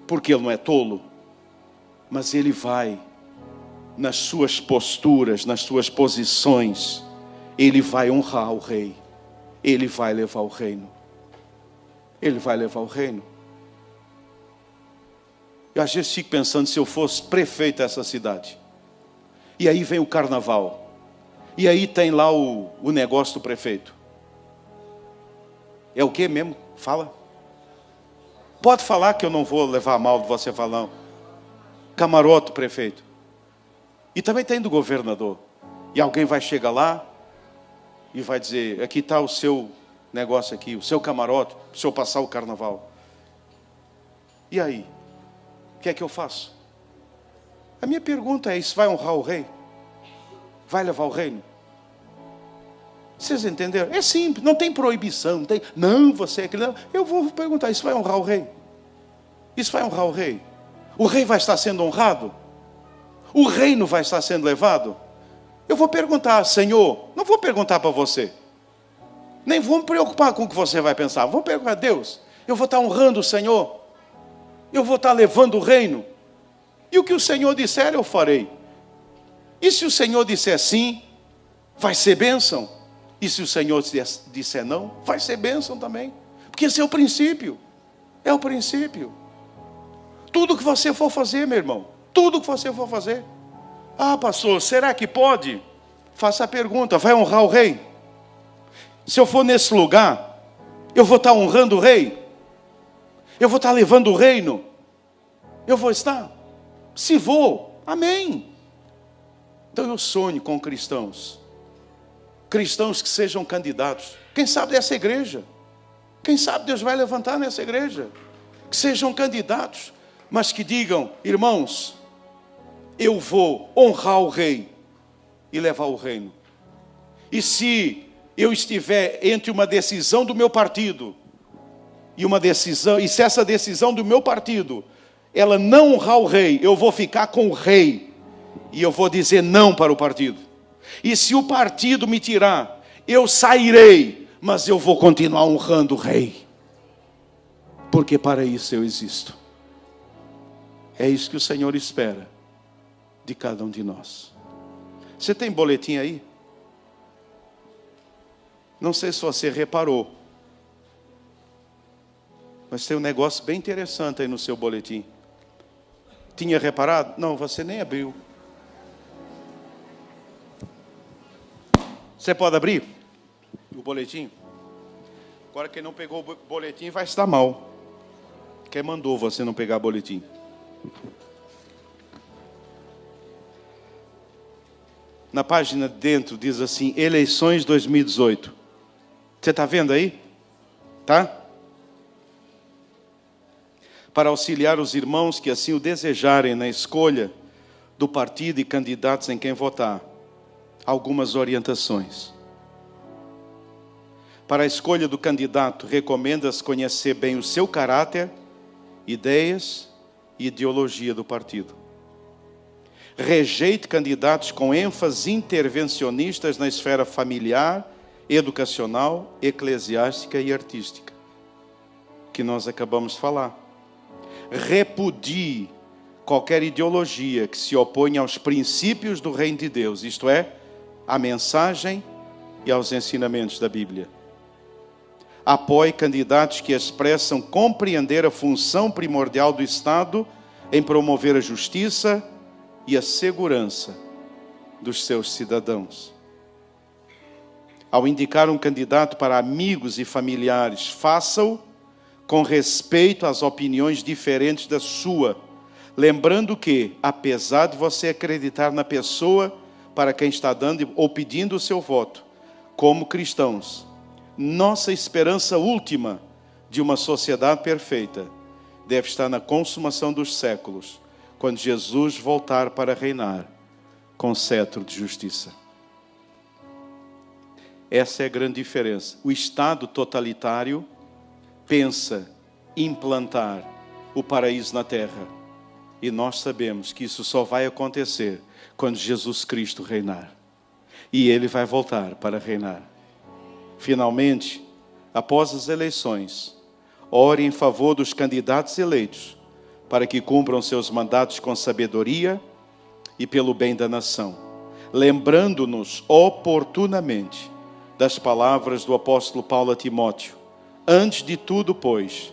Porque ele não é tolo. Mas ele vai, nas suas posturas, nas suas posições, ele vai honrar o rei. Ele vai levar o reino. Ele vai levar o reino. Eu às vezes fico pensando se eu fosse prefeito dessa cidade. E aí vem o carnaval. E aí tem lá o negócio do prefeito. É o que mesmo? Fala. Pode falar que eu não vou levar mal de você falar não. Camarote do prefeito. E também tem do governador. E alguém vai chegar lá e vai dizer, aqui está o seu negócio aqui, o seu camarote, para o senhor passar o carnaval. E aí? O que é que eu faço? A minha pergunta é, isso vai honrar o rei? Vai levar o reino? Vocês entenderam? É simples, não tem proibição, não tem, não, você é aquele, não. Eu vou perguntar, isso vai honrar o rei? Isso vai honrar o rei? O rei vai estar sendo honrado? O reino vai estar sendo levado? Eu vou perguntar, Senhor, não vou perguntar para você. Nem vou me preocupar com o que você vai pensar. Vou perguntar a Deus. Eu vou estar honrando o Senhor. Eu vou estar levando o reino. E o que o Senhor disser, eu farei. E se o Senhor disser sim, vai ser bênção. E se o Senhor disser não, vai ser bênção também. Porque esse é o princípio. É o princípio. Tudo que você for fazer, meu irmão. Tudo que você for fazer. Ah, pastor, será que pode? Faça a pergunta, vai honrar o rei? Se eu for nesse lugar, eu vou estar honrando o rei? Eu vou estar levando o reino? Eu vou estar? Se vou, amém. Então eu sonho com cristãos. Cristãos que sejam candidatos. Quem sabe dessa igreja? Quem sabe Deus vai levantar nessa igreja? Que sejam candidatos, mas que digam, irmãos, eu vou honrar o rei e levar o reino. E se eu estiver entre uma decisão do meu partido e uma decisão, e se essa decisão do meu partido ela não honrar o rei, eu vou ficar com o rei e eu vou dizer não para o partido. E se o partido me tirar, eu sairei, mas eu vou continuar honrando o rei, porque para isso eu existo. É isso que o Senhor espera de cada um de nós. Você tem boletim aí? Não sei se você reparou, mas tem um negócio bem interessante aí no seu boletim. Tinha reparado? Não, você nem abriu. Você pode abrir o boletim? Agora quem não pegou o boletim vai estar mal. Quem mandou você não pegar o boletim? Na página dentro diz assim, eleições 2018. Você está vendo aí? Tá? Para auxiliar os irmãos que assim o desejarem na escolha do partido e candidatos em quem votar. Algumas orientações. Para a escolha do candidato, recomenda-se conhecer bem o seu caráter, ideias e ideologia do partido. Rejeite candidatos com ênfase intervencionistas na esfera familiar, educacional, eclesiástica e artística, que nós acabamos de falar. Repudie qualquer ideologia que se oponha aos princípios do reino de Deus, isto é, à mensagem e aos ensinamentos da Bíblia. Apoie candidatos que expressam compreender a função primordial do Estado em promover a justiça e a segurança dos seus cidadãos. Ao indicar um candidato para amigos e familiares, faça-o com respeito às opiniões diferentes da sua, lembrando que, apesar de você acreditar na pessoa para quem está dando ou pedindo o seu voto, como cristãos, nossa esperança última de uma sociedade perfeita deve estar na consumação dos séculos, quando Jesus voltar para reinar com cetro de justiça. Essa é a grande diferença. O Estado totalitário pensa implantar o paraíso na terra. E nós sabemos que isso só vai acontecer quando Jesus Cristo reinar. E Ele vai voltar para reinar. Finalmente, após as eleições, ore em favor dos candidatos eleitos, para que cumpram seus mandatos com sabedoria e pelo bem da nação, lembrando-nos oportunamente das palavras do apóstolo Paulo a Timóteo: antes de tudo, pois,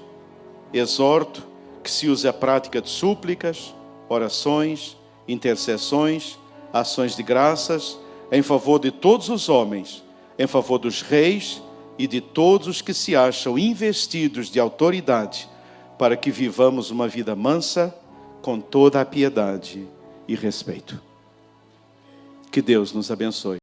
exorto que se use a prática de súplicas, orações, intercessões, ações de graças, em favor de todos os homens, em favor dos reis e de todos os que se acham investidos de autoridade, para que vivamos uma vida mansa, com toda a piedade e respeito. Que Deus nos abençoe.